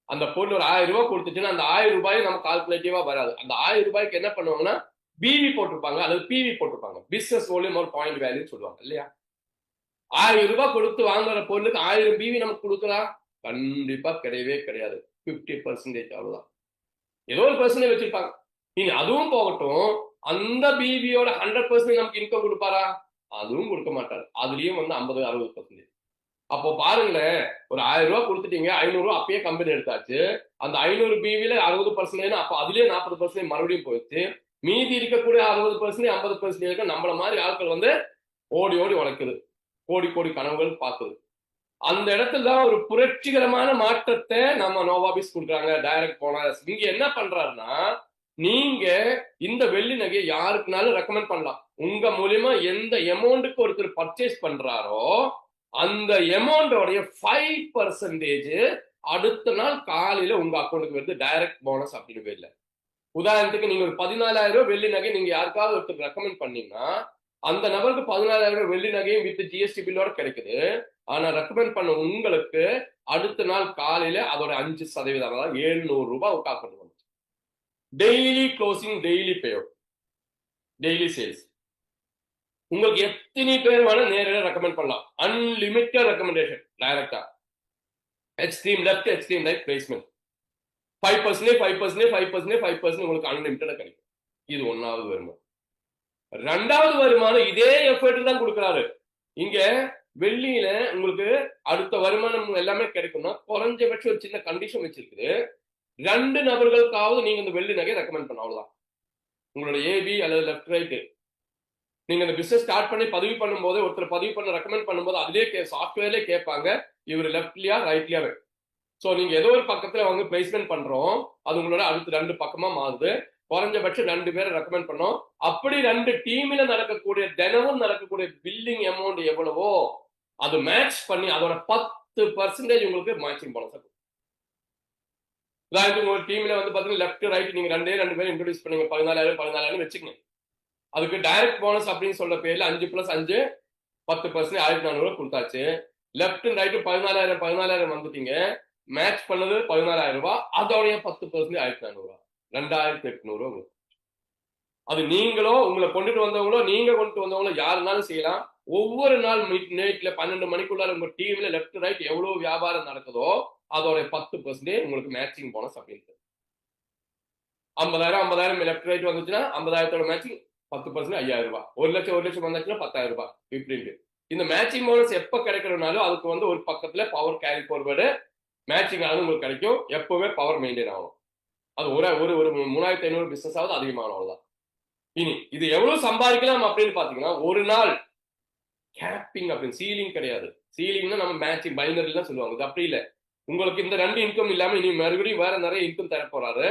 அந்த பொருள் ஒரு 1000 ரூபாய் கொடுத்துச்சுன்னா அந்த 1000 ரூபாய் நம்ம கால்குலேட்டிவா வராது. அந்த 1000 ரூபாய்க்கு என்ன பண்ணுவாங்கன்னா பிவி போட்டிருப்பாங்க அல்லது பிவி போட்டிருப்பாங்க, பிசினஸ் வால்யூம் ஒரு பாயிண்ட் வேல்யூ சொல்லுவாங்க இல்லையா? 1000 ரூபாய் கொடுத்து வாங்குற பொருளுக்கு 1000 பிவி நமக்கு கொடுக்கலாம்? கண்டிப்பா கிடையவே கிடையாது. 50% அவ்வளவுதான். ஏதோ ஒரு பெர்சன்டேஜ் வச்சிருப்பாங்க. இனி அதுவும் போகட்டும், அந்த பிவியோட 100% நமக்கு இன்கம் கொடுப்பாரா? அதுவும் கொடுக்க மாட்டாரு. அதுலயும் வந்து 50-60%. அப்போ பாருங்களேன், ஒரு 1000 ரூபாய் கொடுத்துட்டீங்க, 500 ரூபாய் அப்பயே கம்பெனி எடுத்தாச்சு. அந்த 500 பிவில 60% அப்ப அதுலயே 40% மறுபடியும் போயிடுச்சு. மீதி இருக்கக்கூடிய 60% 50% நம்மள மாதிரி ஆட்கள் வந்து ஓடி ஓடி உழைக்குது, கோடி கோடி கனவுகள் பார்க்குது. அந்த இடத்துல தான் ஒரு புரட்சிகரமான மாற்றத்தை நம்ம நோவாபிஸ் கொடுக்குறாங்க, டைரக்ட் போனஸ். இங்க என்ன பண்றாருன்னா, நீங்க இந்த வெள்ளி நகையை யாருக்குனாலும் ரெக்கமெண்ட் பண்ணலாம். உங்க மூலியமா எந்த அமௌண்ட்டுக்கு ஒருத்தர் பர்ச்சேஸ் பண்றாரோ அந்த அமௌண்டோடைய 5% அடுத்த நாள் காலையில உங்க அக்கௌண்ட்டுக்கு வருது, டைரக்ட் போனஸ் அப்படின்னு பேர்ல. உதாரணத்துக்கு நீங்க ஒரு 14,000 ரூபாய் வெள்ளி நகை நீங்க யாருக்காவது ஒருத்தர் ரெக்கமெண்ட் பண்ணீங்கன்னா அந்த நபருக்கு 14,000 ரூபாய் வெள்ளி நகையும் வித் ஜிஎஸ்டி பில்லோட கிடைக்குது. ஆனா ரெக்கமெண்ட் பண்ண உங்களுக்கு அடுத்த நாள் காலையில அதோட 5%, அதாவது 700 ரூபாய் உங்க அக்கௌண்ட் வந்துச்சு. Daily closing, daily pay out, daily sales. உங்களுக்கு எத்தனை பேர் வேணா நேரடியாக ரெக்கமெண்ட் பண்ணலாம். அன்லிமிட்டட் ரெக்கமெண்டேஷன் டைரக்டா. Extreme left, extreme right placement. 5%, 5%, 5%, 5% உங்களுக்கு அன்லிமிட்டடா கிடைக்கும். இது 1வது வருமானம். 2வது வருமானம் இதே எஃபர்ட் தான் கொடுக்குறாரு. இங்க வெள்ளியில உங்களுக்கு அடுத்த வருமானம் எல்லாமே கிடைக்கும்னா குறைஞ்சபட்சம் ஒரு சின்ன கண்டிஷன் வச்சிருக்குது. 2 நபர்களுக்காவது நீங்க இந்த வெள்ளி நகையை ரெக்கமெண்ட் பண்ண, அவ்வளவுதான். உங்களோட ஏபி அல்லது லெஃப்ட் ரைட் நீங்க இந்த பிசினஸ் ஸ்டார்ட் பண்ணி பதிவு பண்ணும்போது ஒருத்தர் பதிவு பண்ண ரெக்கமெண்ட் பண்ணும்போது அதுலேயே சாஃப்ட்வேர்லேயே கேட்பாங்க இவர் லெஃப்ட்லியா ரைட்லியா. ஸோ நீங்க ஏதோ ஒரு பக்கத்துல வந்து பிளேஸ்மெண்ட் பண்றோம், அது உங்களோட அடுத்து 2 பக்கமா மாறுது. குறைஞ்சபட்சம் 2 பேரை ரெக்கமெண்ட் பண்ணோம். அப்படி 2 டீம்ல நடக்கக்கூடிய தினமும் நடக்கக்கூடிய பில்லிங் அமௌண்ட் எவ்வளவோ அது மேட்ச் பண்ணி அதோட 10% உங்களுக்கு மேட்சிங் போனஸ். உதாரணத்துக்கு உங்க டீம்ல வந்து பாத்தீங்கன்னா லெஃப்ட் ரைட் நீங்க 2 பேரும் இன்ட்ரோடியூஸ் பண்ணீங்க, 14,000 வச்சுக்கோங்க. அதுக்கு டைரக்ட் போனஸ் அப்படின்னு சொல்ற பேர்ல 5+5 10% 1400 கொடுத்தாச்சு. லெப்ட் ரைட் 14,000 வந்துட்டீங்க. மேட்ச் பண்ணது 14,000 ரூபாய். அதோடைய 10% 1,400 2,800. அது நீங்களோ உங்களை கொண்டுட்டு வந்தவங்களோ நீங்க கொண்டு வந்தவங்களோ யாருனாலும் செய்யலாம். ஒவ்வொரு நாள் மிட் நைட்ல 12 மணிக்குள்ளார உங்க டீம்ல லெப்ட் ரைட் எவ்வளவு வியாபாரம் நடக்குதோ அதோட 10% உங்களுக்கு மேட்சிங் போனஸ் அப்படின்னு. 50,000 லெப்ட் ரைட் வந்துச்சுன்னா 50,000 மேட்சிங் 10% 5,000 ரூபாய். 1,00,000 வந்துச்சுன்னா 10,000 ரூபாய். இப்படின்ட்டு இந்த மேட்சிங் போனஸ் எப்ப கிடைக்கிறனாலும் அதுக்கு ஒரு பக்கத்துல பவர் கேரி ஃபார்வர்டு மேட்சிங் ஆனது உங்களுக்கு கிடைக்கும். எப்பவுமே பவர் மெயின்டைன் ஆகும். அது ஒரு 3,500 பிசினஸ் ஆகுது அதிகமான அவ்வளவுதான். இனி இது எவ்வளவு சம்பாதிக்கலாம் அப்படின்னு பாத்தீங்கன்னா ஒரு நாள் கேப்பிங் அப்படின்னு சீலிங் கிடையாது. சீலிங்னா நம்ம மேட்சிங் பைனரி தான் சொல்லுவாங்க. இது அப்படி இல்லை. உங்களுக்கு இந்த 2 இன்கம் இல்லாம இனி மறுபடியும் வேற நிறைய இன்கம் தர போறாரு.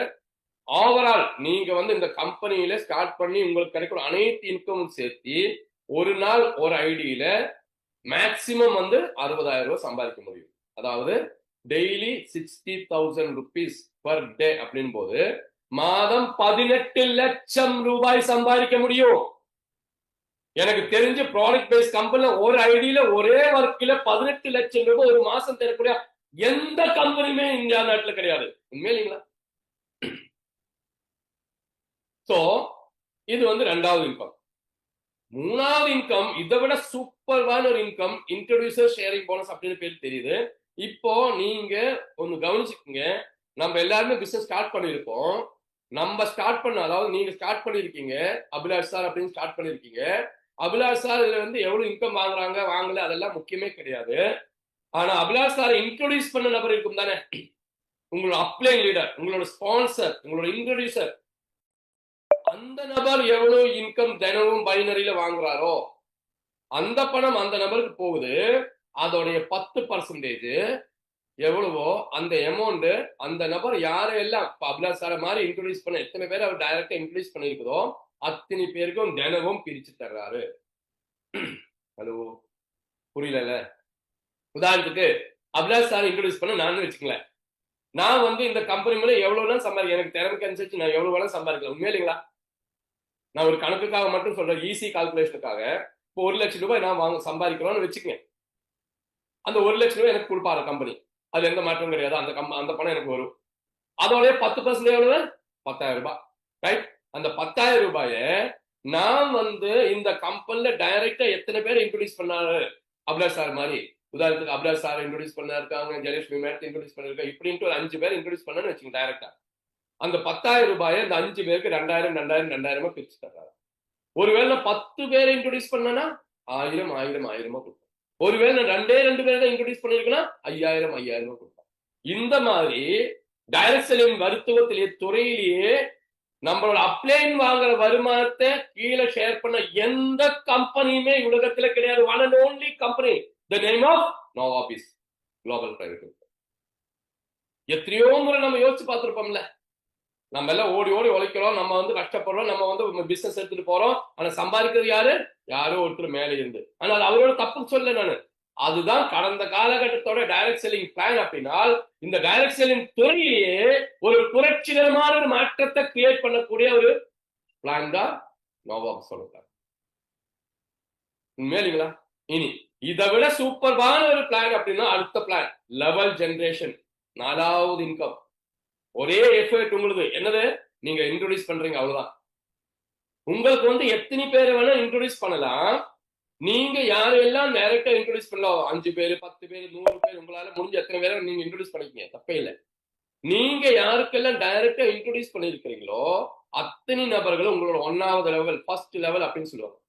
ஓவரால் நீங்க இந்த கம்பெனியில ஸ்டார்ட் பண்ணி உங்களுக்கு கிடைக்கிற அனைத்து இன்கமும் சேர்த்து ஒரு நாள் ஒரு ஐடியில மேக்சிமம் 60,000 ரூபாய் சம்பாதிக்க முடியும். அதாவது டெய்லி 60,000 rupees பர் டே அப்படின் போது மாதம் 18 லட்சம் ரூபாய் சம்பாதிக்க முடியும். எனக்கு தெரிஞ்ச ப்ராடக்ட் பேஸ்ட் கம்பெனில ஒரு ஐடியில ஒரே ஒர்க்ல 18 லட்சம் ரூபாய் ஒரு மாசம் தரக்கூடிய எந்த கம்பெனியுமே இந்தியா நாட்டுல கிடையாது. உண்மையா இல்லைங்களா? சோ இது ரெண்டாவது இன்கம். மூணாவது இன்கம் இதை விட சூப்பர்வான ஒரு இன்கம், இன்ட்ரோடியூசர் ஷேரிங் போனஸ் அப்படின்னு பேர் தெரியுது. இப்போ நீங்க ஒன்னு கவனிச்சுக்கோங்க. நம்ம எல்லாருமே பிசினஸ் ஸ்டார்ட் பண்ணிருக்கோம். நம்ம ஸ்டார்ட் பண்ண, அதாவது நீங்க ஸ்டார்ட் பண்ணிருக்கீங்க அபிலாஷ் சார் அப்படின்னு ஸ்டார்ட் பண்ணிருக்கீங்க. அபிலாஷ் சார் இதுல எவ்வளவு இன்கம் வாங்குறாங்க வாங்கல அதெல்லாம் முக்கியமே கிடையாது. ஆனா அபிலாஷ் சார் இன்ட்ரோடியூஸ் பண்ண நபர் இருக்கும் தானே, உங்களோட அப்ளைங் லீடர், உங்களோட ஸ்பான்சர், உங்களோட இன்ட்ரோடியூசர், அந்த நபர் எவ்வளவு இன்கம் தினமும் பைனரியில வாங்குறாரோ அந்த பணம் அந்த நபருக்கு போகுது. அதோடைய 10% எவ்வளவோ அந்த அமௌண்ட் அந்த நபர் யாரெல்லாம் அபிலாஷ் சார மாதிரி இன்ட்ரோடியூஸ் பண்ண எத்தனை பேர் அவர் டைரக்டா இன்ட்ரோடியூஸ் பண்ணிருக்கிறதோ அத்தனை பேருக்கும் தினமும் பிரிச்சு தர்றாரு. ஹலோ, புரியல? உதாரணத்துக்கு அபிலாஷ் சார் இன்ட்ரோடியூஸ் பண்ண நான் வச்சுக்கங்களேன். நான் இந்த கம்பெனி மேல எவ்வளவு சம்பாதிக்க, எனக்கு திறமைக்கு அனுசரிச்சு நான் எவ்வளவு வேணா சம்பாதிக்கலாம். உண்மையா இல்லைங்களா? நான் ஒரு கணக்குக்காக மட்டும் சொல்றேன், ஈஸி கால்குலேஷனுக்காக. இப்போ 1 லட்சம் ரூபாய் நான் சம்பாதிக்கிறோம்னு வச்சுக்கேன். அந்த 1 லட்சம் ரூபாய் எனக்கு கொடுப்பாரு கம்பெனி. அது எந்த மாற்றம் கிடையாது. அந்த பணம் எனக்கு வரும். அதோட 10% எவ்வளவு? 10,000 ரூபாய். ரைட்? அந்த 10,000 ரூபாய நான் இந்த கம்பெனில டைரக்டா எத்தனை பேர் இன்ட்ரோடியூஸ் பண்ணாரு அபிலாஷ் சார் மாதிரி. உதாரணத்துக்கு அபிலாஷ் சார் இன்ட்ரோடியூஸ் பண்ணிருக்காங்க, ஜெயலட்சுமி மேடத்தை இன்ட்ரோடியூஸ் பண்ணிருக்காங்க, இப்படின்ட்டு ஒரு 5 பேர் இன்ட்ரோடியூஸ் பண்ணு வச்சுங்க டைரக்டா. அந்த 10,000 ரூபாயை இந்த 5 பேருக்கு 2,000 பிரிச்சு தர்றாரு. ஒருவேளை 10 பேரை இன்ட்ரோடியூஸ் பண்ணனா 1,000 கொடுப்பேன். ஒருவேளை நான் 2 பேரை தான் இன்ட்ரோடியூஸ் பண்ணிருக்கேன்னா 5,000 கொடுப்பேன். இந்த மாதிரி டைரக்ட் செல்லிங் மருத்துவத்திலேயே துறையிலேயே நம்மளோட அப்ளைன் வாங்குற வருமானத்தை கீழே ஷேர் பண்ண எந்த கம்பெனியுமே உலகத்துல கிடையாது. One and only company, the name of Novabiz global private limited. எத்தனையோ முறை நம்ம யோசிச்சு பார்த்திருப்போம்ல. நம்ம எல்லாம் ஓடி ஓடி உழைக்கிறோம், நம்ம கஷ்டப்படுறோம், நம்ம பிசினஸ் எடுத்துட்டு போறோம். ஆனா சம்பாதிக்கிறது யாரோ ஒருத்தர் மேலே இருந்து. ஆனா அது அவரோட தப்பு சொல்ல நானு. அதுதான் கடந்த காலகட்டத்தோட டைரக்ட் செல்லிங் பிளான். அப்படின்னால் இந்த டைரக்ட் செல்லிங் துறையிலேயே ஒரு புரட்சிகரமான ஒரு மாற்றத்தை கிரியேட் பண்ணக்கூடிய ஒரு பிளான் தான் நோவாப் சொல்றாங்க. உண்மையிங்களா? இனி இதை விட சூப்பர்வான ஒரு பிளான் அப்படின்னா அடுத்த பிளான் லெவல் ஜெனரேஷன், 4வது இன்கம். ஒரே எஃபர்ட் உங்களுக்கு என்னது, நீங்க இன்ட்ரோடியூஸ் பண்றீங்க, அவ்வளவுதான். உங்களுக்கு எத்தனை பேர் வேணா இன்ட்ரோடியூஸ் பண்ணலாம். நீங்க யாரெல்லாம் டைரக்டா இன்ட்ரோடியூஸ் பண்ணலாம், 5 பேர் 10 பேர் 100 பேர், உங்களால முடிஞ்ச எத்தனை பேரை நீங்க இன்ட்ரோடியூஸ் பண்ணிக்கீங்க, தப்பே இல்லை. நீங்க யாருக்கெல்லாம் டைரக்டா இன்ட்ரோடியூஸ் பண்ணிருக்கிறீங்களோ அத்தனை நபர்களும் உங்களோட 1வது லெவல், ஃபர்ஸ்ட் லெவல் அப்படின்னு சொல்லுவாங்க.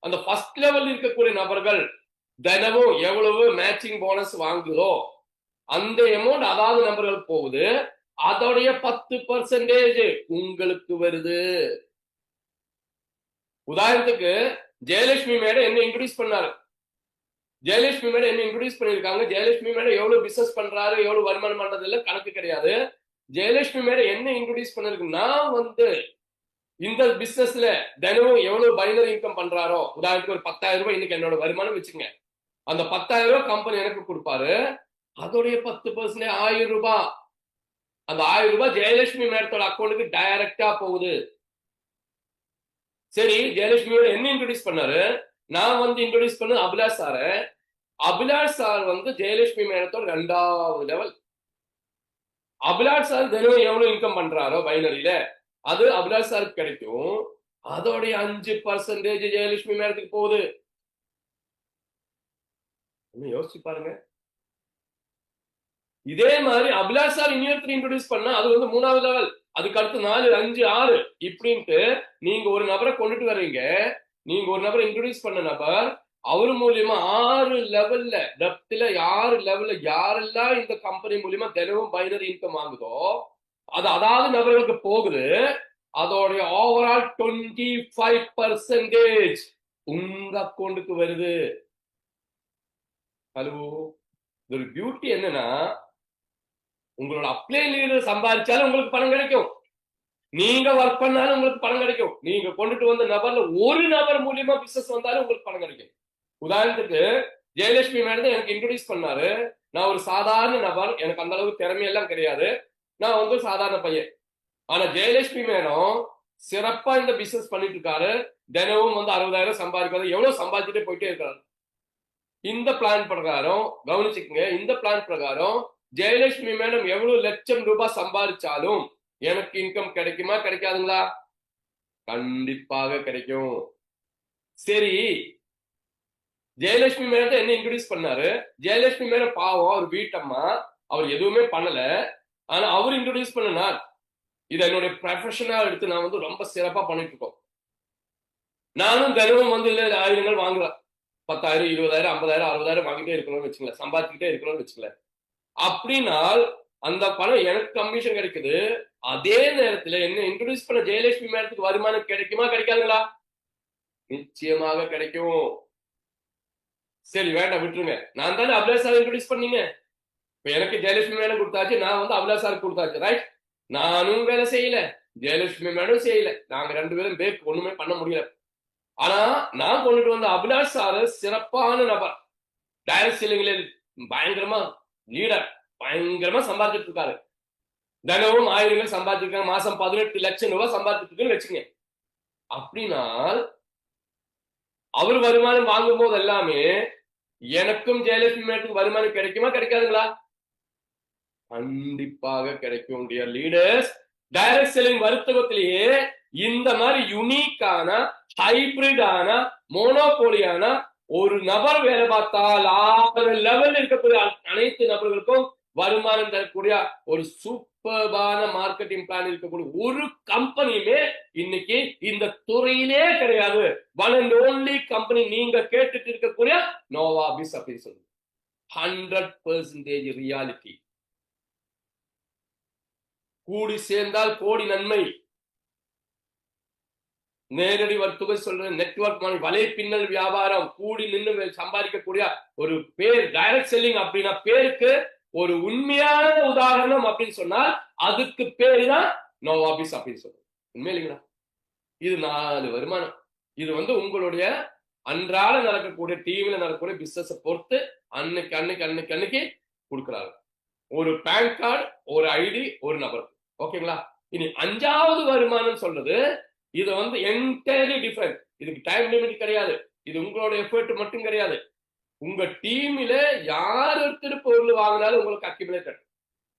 அந்த ஃபர்ஸ்ட் லெவல் இருக்கக்கூடிய நபர்கள் தினமும் எவ்வளவு மேட்சிங் போனஸ் வாங்குதோ அந்த அமௌண்ட் அதாவது நபர்கள் போகுது. அதோடைய 10% உங்களுக்கு வருது. உதாரணத்துக்கு ஜெயலட்சுமி மேடம் என்ன இன்ட்ரோடியூஸ் பண்ணாரு, ஜெயலட்சுமி மேடம் என்ன இன்ட்ரோடியூஸ் பண்ணிருக்காங்க, ஜெயலட்சுமி மேடம் எவ்வளவு பிசினஸ் பண்றாரு, எவ்வளவு வருமானம் பண்றது எல்லாம் கணக்கு கிடையாது. ஜெயலட்சுமி மேடம் என்ன இன்ட்ரோடியூஸ் பண்ணிருக்கு, நான் இந்த பிசினஸ்ல தினமும் எவ்வளவு பைனரி இன்கம் பண்றாரோ, உதாரணத்துக்கு ஒரு 10,000 ரூபாய் இன்னைக்கு என்னோட வருமானம் வச்சுங்க. அந்த 10,000 ரூபாய் கம்பெனி எனக்கு கொடுப்பாரு. அதோடைய 10% 1,000 ரூபாய். அந்த 1,000 ரூபாய் ஜெயலட்சுமி மேடத்தோட அக்கௌண்ட்டுக்கு டைரக்டா போகுது. சரி, ஜெயலட்சுமியோட என்ன இன்ட்ரோடியூஸ் பண்ணாரு? நான் வந்து இன்ட்ரோடியூஸ் பண்ண அபிலாஷ் சார. அபிலாஷ் சார் வந்து ஜெயலட்சுமி மேடத்தோட 2வது லெவல். அபிலாஷ் சார் தினம் எவ்வளவு இன்கம் பண்றாரோ பைனரியில, அது அபிலாஷ் சாருக்கு கிடைக்கும். அதோடைய 5% ஜெயலட்சுமி மேடத்துக்கு போகுது. யோசிச்சு பாருங்க. இதே மாதிரி அபிலாஷ் சார் இன்னொருத்தர் இன்ட்ரோடியூஸ் பண்ணா அது வந்து 3வது லெவல். அதுக்கு அடுத்து 4, 5, 6 இப்படின்ட்டு நீங்க ஒரு நபரை கொண்டுட்டு வர்றீங்க. நீங்க ஒரு நபரை இன்ட்ரோடியூஸ் பண்ண நபர் அவர் மூலியமா 6 லெவல்ல டெப்த்ல 6 லெவல்ல யாரெல்லாம் இந்த கம்பெனி மூலியமா தினமும் பைனரி இன்கம் வாங்குதோ அது அதாவது நபர்களுக்கு போகுது. அதோடைய ஓவரால் 25% உங்க அக்கௌண்ட்டுக்கு வருது. ஹலோ, ஒரு பியூட்டி என்னன்னா உங்களோட அப்ளை லீடர் சம்பாதிச்சாலும் உங்களுக்கு பணம் கிடைக்கும். நீங்க ஒர்க் பண்ணாலும் உங்களுக்கு பணம் கிடைக்கும். நீங்க கொண்டுட்டு வந்த நபர்ல ஒரு நபர் மூலியமா பிசினஸ் வந்தாலும் உங்களுக்கு பணம் கிடைக்கும். உதாரணத்துக்கு ஜெயலட்சுமி மேடம் எனக்கு இன்ட்ரோடியூஸ் பண்ணாரு. நான் ஒரு சாதாரண நபர், எனக்கு அந்த அளவுக்கு திறமையெல்லாம் கிடையாது. நான் வந்து சாதாரண பையன். ஆனா ஜெயலட்சுமி மேடம் சிறப்பா இந்த பிசினஸ் பண்ணிட்டு இருக்காரு. தினமும் வந்து 60,000 சம்பாதிக்கிறது, எவ்வளவு சம்பாதிச்சுட்டே போயிட்டே இருக்காரு. இந்த பிளான் பிரகாரம் கவனிச்சுக்கங்க. இந்த பிளான் பிரகாரம் ஜெயலட்சுமி மேடம் எவ்வளவு லட்சம் ரூபாய் சம்பாதிச்சாலும் எனக்கு இன்கம் கிடைக்குமா கிடைக்காதுங்களா? கண்டிப்பாக கிடைக்கும். சரி, ஜெயலட்சுமி மேடம் என்ன இன்ட்ரோடியூஸ் பண்ணாரு? ஜெயலட்சுமி மேடம் பாவம், அவர் வீட்டம்மா, அவர் எதுவுமே பண்ணல. ஆனா அவர் இன்ட்ரோடியூஸ் பண்ணனார். இது என்னுடைய ப்ரொஃபஷனா எடுத்து நான் வந்து ரொம்ப சிறப்பா பண்ணிட்டு இருக்கோம். நானும் தினமும் வந்து ஆயிரங்கள் வாங்குறேன். 10,000, 20,000, 50,000, 60,000 வாங்கிட்டே இருக்கணும்னு வச்சுக்கல, சம்பாதிச்சுட்டே இருக்கணும்னு வச்சுக்கல. அப்படின்னால் அந்த பணம் எனக்கு கமிஷன் கிடைக்குது. அதே நேரத்துல என்ன இன்ட்ரோடியூஸ் பண்ண ஜெயலட்சுமி மேடத்துக்கு வருமானம் கிடைக்குமா கிடைக்காதுங்களா? நிச்சயமாக கிடைக்கும். சரி, வேண்டாம், விட்டுருங்க. நான் தானே அபிலாஷ் சார் இன்ட்ரோடியூஸ் பண்ணீங்க. இப்ப எனக்கு ஜெயலட்சுமி மேடம் கொடுத்தாச்சு, நான் வந்து அபிலாஷ் சாருக்கு கொடுத்தாச்சு, ரைட்? நானும் வேலை செய்யல, ஜெயலட்சுமி மேடம் செய்யல. நாங்க 2 பேரும் பேக் ஒண்ணுமே பண்ண முடியல. ஆனா நான் கொண்டுட்டு வந்த அபிலாஷ் சார் சிறப்பான நபர். டைரக்ட் செல்லிங்ல பயங்கரமா லீடர், பயங்கரமா சம்பாதிச்சுட்டு இருக்காரு. தினமும் ஆயிரங்கள் சம்பாதிச்சிருக்காங்க. மாசம் 18 லட்சம் ரூபாய் சம்பாதிச்சிருக்குன்னு வச்சுங்க. அப்படின்னால் அவர் வருமானம் வாங்கும் போது எல்லாமே எனக்கும் ஜெயலட்சுமி மேடத்துக்கு வருமானம் கிடைக்குமா கிடைக்காதுங்களா? கண்டிப்பாக கிடைக்கும். டியர் லீடர்ஸ், டைரக்ட் செல்லிங் வர்த்தகத்திலேயே இந்த மாதிரி யூனிக்கான ஹைபிரிடான மோனோபோலியான ஒரு நபர் வேலை பார்த்தால் 6 லெவல் இருக்கக்கூடிய அனைத்து நபர்களுக்கும் வருமானம் தரக்கூடிய ஒரு சூப்பர்பான மார்க்கெட்டிங் பிளான் இருக்கக்கூடிய ஒரு கம்பெனியுமே இன்னைக்கு இந்த துறையிலே கிடையாது. ஒன் அண்ட் ஓன்லி கம்பெனி நீங்க கேட்டுட்டு இருக்கக்கூடிய நோவாபிஸ் அப்படின்னு சொல்லுங்க. 100% ரியாலிட்டி. கூடி சேர்ந்தால் கோடி நன்மை. நேரடி வர்த்தகம் சொல்ற நெட்வொர்க் வலை பின்னல் வியாபாரம், கூடி நின்று சம்பாதிக்கக்கூடிய ஒரு பேர் டைரக்ட் செல்லிங் அப்படின்னா பேருக்கு ஒரு உண்மையான உதாரணம் அப்படின்னு சொன்னால் அதுக்கு பேரு தான் நோவாபிஸ் அப்படின்னு சொல்றோம். உண்மை இல்லைங்களா? இது 4 வருமானம். இது வந்து உங்களுடைய அன்றாட நடக்கக்கூடிய டிவில நடக்கக்கூடிய பிசினஸ் பொறுத்து அன்னைக்கு கொடுக்கிறாங்க. ஒரு பேன் கார்டு, ஒரு ஐடி, ஒரு நபர். ஓகேங்களா? இனி 5வது வருமானம் சொல்றது இது வந்து என்டையர்லி டிஃபரெண்ட். இதுக்கு டைம் லிமிட் கிடையாது. இது உங்களோட எஃபர்ட் மட்டும் கிடையாது. உங்க டீம்ல யார் ஒருத்தர் பொருள் வாங்கினாலும் உங்களுக்கு அக்யூமுலேட்டட்.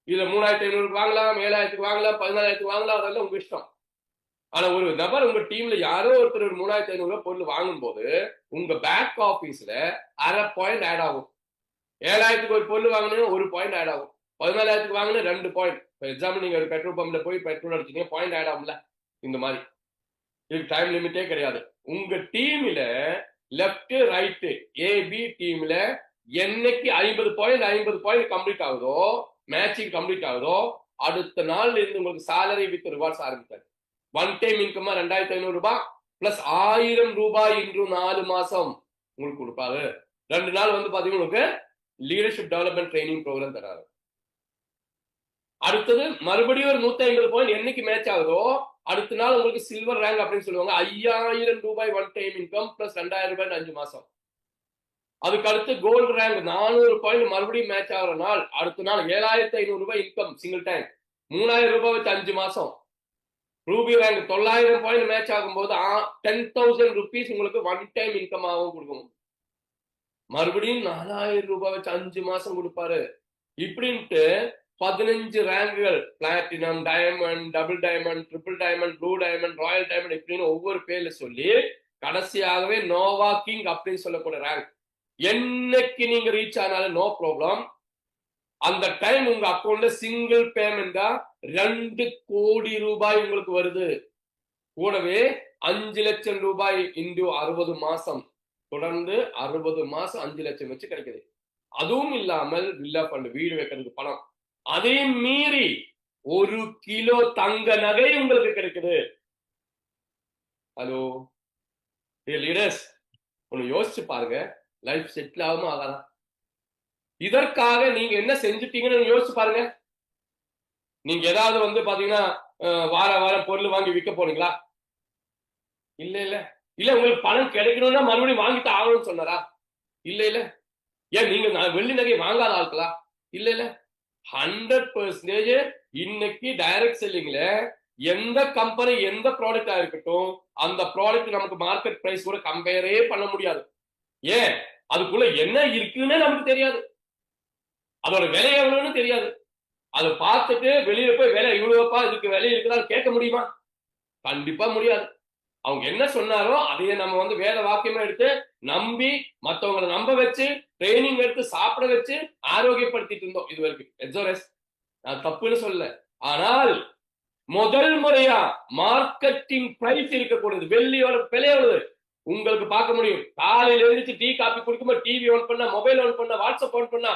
இதுல 3,500 வாங்கலாம், 7,000 வாங்கலாம், 14,000 வாங்கலாம், அதெல்லாம் உங்க இஷ்டம். ஆனா ஒரு நபர் உங்க டீம்ல யாரோ ஒருத்தர் 3,500 பொருள் வாங்கும் போது உங்க பேக் ஆபீஸ்ல 1/2 பாயிண்ட் ஆட் ஆகும். 7,000 ஒரு பொருள் வாங்கினா 1 பாயிண்ட் ஆட் ஆகும். 14,000 வாங்கினா 2 பாயிண்ட். ஃபார் எக்ஸாம்பிள் நீங்க ஒரு பெட்ரோல் பம்ப்ல போய் பெட்ரோல் அடிச்சீங்க, பாயிண்ட் ஆட் ஆகும்ல. இந்த மாதிரி இதுக்கு டைம் லிமிட்டே கிடையாது. உங்க டீம்ல லெப்ட் ரைட் ஏபி டீம்ல என்னைக்கு 50 பாயிண்ட் கம்ப்ளீட் ஆகுதோ, மேட்சிங் கம்ப்ளீட் ஆகுதோ, அடுத்த நாள்ல இருந்து உங்களுக்கு சாலரி வித் ரிவார்ட்ஸ் ஆரம்பித்தாரு. ஒன் டைம் இன்கமா 2,500 ரூபாய் பிளஸ் 1,000 ரூபாய் இன்று 4 மாசம் உங்களுக்கு கொடுப்பாரு. 2 நாள் வந்து பாத்தீங்கன்னா உங்களுக்கு லீடர்ஷிப் டெவலப்மெண்ட் ட்ரைனிங் ப்ரோக்ராம் தராரு. அடுத்தது மறுபடியும் ஒரு 150 பாயிண்ட் என்னைக்கு மேட்ச் ஆகுதோ அடுத்த நாள் உங்களுக்கு சில்வர் ரேங்க் அப்படின்னு சொல்லுவாங்க. 5,000 ரூபாய் ஒன் டைம் இன்கம் பிளஸ் 2,000 ரூபாய் 5 மாசம். அதுக்கு அடுத்து கோல்டு ரேங்க் 400 பாயிண்ட் மறுபடியும் மேட்ச் ஆகிற நாள் அடுத்த நாள் 7,500 ரூபாய் இன்கம் சிங்கிள் டைம், 3,000 ரூபாய் வச்சு 5 மாசம். ரூபி ரேங்க் 900 பாயிண்ட் மேட்ச் ஆகும்போது 10,000 rupees உங்களுக்கு ஒன் டைம் இன்கம் ஆகும் கொடுக்கணும். மறுபடியும் 4,000 ரூபாய் வச்சு 5 மாசம் கொடுப்பாரு. இப்படின்ட்டு 15 ரேங்குகள், platinum, diamond, double diamond, triple diamond, blue diamond, royal diamond இப்படின்னு ஒவ்வொரு பேர்ல சொல்லி கடைசியாகவே நோவா கிங் அப்படின்னு சொல்லக்கூடிய ரேங்க். என்னைக்கு நீங்க ரீச் ஆனாலும் நோ ப்ராப்ளம். அந்த டைம் உங்க அக்கௌண்ட்ல சிங்கிள் பேமெண்டா 2 கோடி ரூபாய் உங்களுக்கு வருது. கூடவே 5 லட்சம் ரூபாய் இன்டு 60 மாசம், தொடர்ந்து 60 மாசம் 5 லட்சம் வச்சு கிடைக்குது. அதுவும் இல்லாமல் வில்லா ஃபண்ட், வீடு வைக்கிறதுக்கு பணம், அதையும் மீறி 1 கிலோ தங்க நகை உங்களுக்கு கிடைக்குது. ஹலோ லீடர்ஸ், ஒன்னு யோசிச்சு பாருங்க, லைஃப் செட்டில் ஆகுமா ஆகாதா? இதற்காக நீங்க என்ன செஞ்சுட்டீங்கன்னு யோசிச்சு பாருங்க. நீங்க ஏதாவது வந்து பாத்தீங்கன்னா வார வாரம் பொருள் வாங்கி விற்க போறீங்களா? இல்ல இல்ல இல்ல. உங்களுக்கு பணம் கிடைக்கணும்னா மறுபடியும் வாங்கிட்டு ஆகணும்னு சொன்னாரா? இல்ல இல்ல. ஏன் நீங்க வெள்ளி நகை வாங்காத ஆட்களா? இல்ல இல்ல. 100% இன்னைக்கு டைரக்ட் செல்லிங்ல எந்த கம்பெனி எந்த ப்ராடக்டா இருக்கட்டும், அந்த ப்ராடக்ட் நமக்கு மார்க்கெட் பிரைஸ் கூட கம்பேரே பண்ண முடியாது. ஏன்? அதுக்குள்ள என்ன இருக்குன்னு நமக்கு தெரியாது, அதோட விலை எவ்வளவுன்னு தெரியாது. அதை பார்த்துட்டு வெளியில போய் விலை இவ்வளவுப்பா இதுக்கு விலை இருக்குதான்னு கேட்க முடியுமா? கண்டிப்பா முடியாது. அவங்க என்ன சொன்னாரோ அதையே நம்ம வந்து வேத வாக்கியமா எடுத்து நம்பி மற்றவங்களை நம்ப வச்சு ட்ரைனிங் எடுத்து சாப்பிட வச்சு ஆரோக்கியப்படுத்திட்டு இருந்தோம் இது வரைக்கும். எக்ஸோரஸ் நான் தப்புன்னு சொல்லல. ஆனால் முதல் முறையா மார்க்கெட்டிங் பிரைஸ் இருக்கக்கூடியது, வெள்ளியோட விலை எவ்வளவு உங்களுக்கு பார்க்க முடியும். காலையில எழுந்திரிச்சு டீ காப்பி குடிக்கும்போது டிவி ஆன் பண்ணா, மொபைல் ஆன் பண்ணா, வாட்ஸ்அப் ஆன் பண்ணா,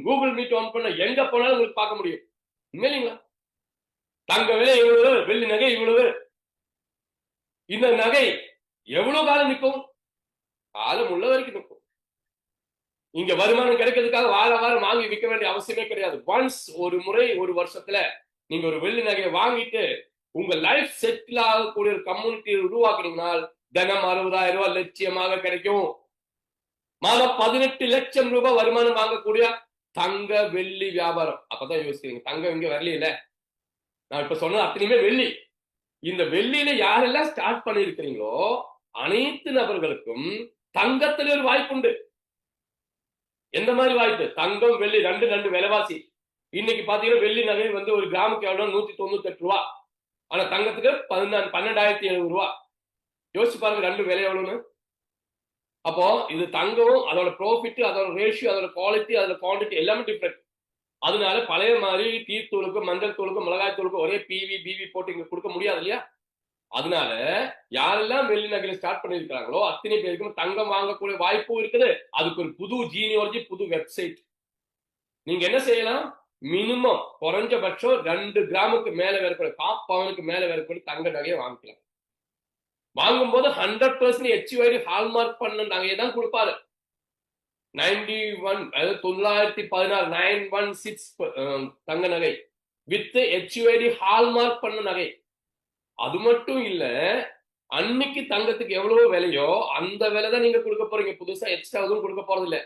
கூகுள் மீட் ஆன் பண்ணா, எங்க போனாலும் உங்களுக்கு பார்க்க முடியும். இல்லைங்களா? தங்க விலை இவ்வளவு, வெள்ளி நகை இவ்வளவு. இந்த நகை எவ்வளவு காலம் நிற்கும்? காலம் உள்ள வரைக்கும் நிற்கும். இங்க வருமானம் கிடைக்கிறதுக்காக வார வாரம் வாங்கி விற்க வேண்டிய அவசியமே கிடையாது. ஒன்ஸ் ஒரு முறை ஒரு வருஷத்துல நீங்க ஒரு வெள்ளி நகையை வாங்கிட்டு உங்க லைஃப் செட்டில் ஆகக்கூடிய ஒரு கம்யூனிட்டி உருவாக்குனீங்கன்னா தினம் 60,000 ரூபாய் லட்சியமாக கிடைக்கும். மாதம் 18 லட்சம் ரூபாய் வருமானம் வாங்கக்கூடிய தங்க வெள்ளி வியாபாரம். அப்பதான் யோசிக்கிறீங்க, தங்கம் இங்க வரல இல்ல, நான் இப்ப சொன்னது அத்தனையுமே வெள்ளி. இந்த வெள்ளியில யாரெல்லாம் ஸ்டார்ட் பண்ணிருக்கிறீங்களோ அனைத்து நபர்களுக்கும் தங்கத்துல ஒரு வாய்ப்பு உண்டு. எந்த மாதிரி வாய்ப்பு? தங்கம் வெள்ளி ரெண்டு விலைவாசி. இன்னைக்கு பாத்தீங்கன்னா வெள்ளி நகை வந்து ஒரு கிராமுக்கு எவ்வளவு 198 ரூபா. ஆனா தங்கத்துக்கு 12,700 ரூபா. யோசிச்சு பாருங்க ரெண்டு விலை எவ்வளவுன்னு. அப்போ இது தங்கம், அதோட ப்ராஃபிட், அதோட ரேஷியோ, அதோட குவாலிட்டி, அதோட குவான்டிட்டி எல்லாமே டிஃப்ரெண்ட். அதனால பழைய மாதிரி டீ தூளுக்கும் மஞ்சள் தூளுக்கும் மிளகாய் தூளுக்கும் ஒரே பிவி பிவி போட்டு இங்க கொடுக்க முடியாது இல்லையா? அதனால யாரெல்லாம் வெள்ளி நகையில ஸ்டார்ட் பண்ணிருக்காங்களோ அத்தனை பேருக்கும் தங்கம் வாங்கக்கூடிய வாய்ப்பும் இருக்குது. அதுக்கு ஒரு புது ஜீனியாலஜி, புது வெப்சைட். நீங்க என்ன செய்யலாம்? மினிமம் குறைஞ்சபட்சம் 2 கிராமுக்கு மேல வரக்கூடிய, காப்பவனுக்கு மேல வரக்கூடிய தங்க நகையை வாங்கிக்கலாம். வாங்கும்போது 100% HUID ஹால்மார்க் பண்ண நகையை தான் கொடுப்பாரு. 91 அதாவது 916 916 தங்க நகை வித் HUID ஹால்மார்க் பண்ண நகை. அது மட்டும் இல்ல, அன்னைக்கு தங்கத்துக்கு எவ்வளவு விலையோ அந்த விலை தான் நீங்க கொடுக்க போறீங்க. புதுசா எக்ஸ்ட்ரா எதுவும் கொடுக்க போறது இல்ல.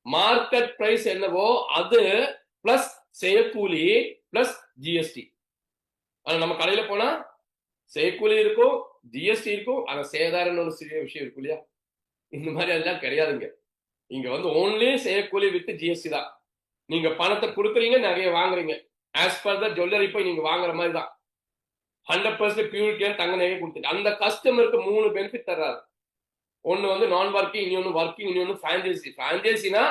மார்க்கெட் பிரைஸ் என்னவோ அது பிளஸ் செய்யக்கூலி பிளஸ் ஜிஎஸ்டி. ஆனா நம்ம கடையில போனா செய்யக்கூலி இருக்கும், ஜிஎஸ்டி இருக்கும், ஆனா சேதாரம் ஒரு சிறிய விஷயம் இருக்கும் இல்லையா? இந்த மாதிரி அதெல்லாம் கிடையாதுங்க. இங்க வந்து ஓன்லி செய்யக்கூலி வித் ஜிஎஸ்டி தான். நீங்க பணத்தை கொடுக்குறீங்க, நகையை வாங்குறீங்க. ஆஸ் பர் த ஜுவல்லரி போய் நீங்க வாங்குற மாதிரி தான். 100% பியூரிட்டியான தங்க நகையை கொடுத்துட்டு அந்த கஸ்டமருக்கு 3 பெனிஃபிட் தர்றாரு. ஒன்னு வந்து நான் ஒர்க்கிங், இன்னொன்னு ஒர்க்கிங், இன்னொன்னு பிரான்சைசி. பிரான்சைசினா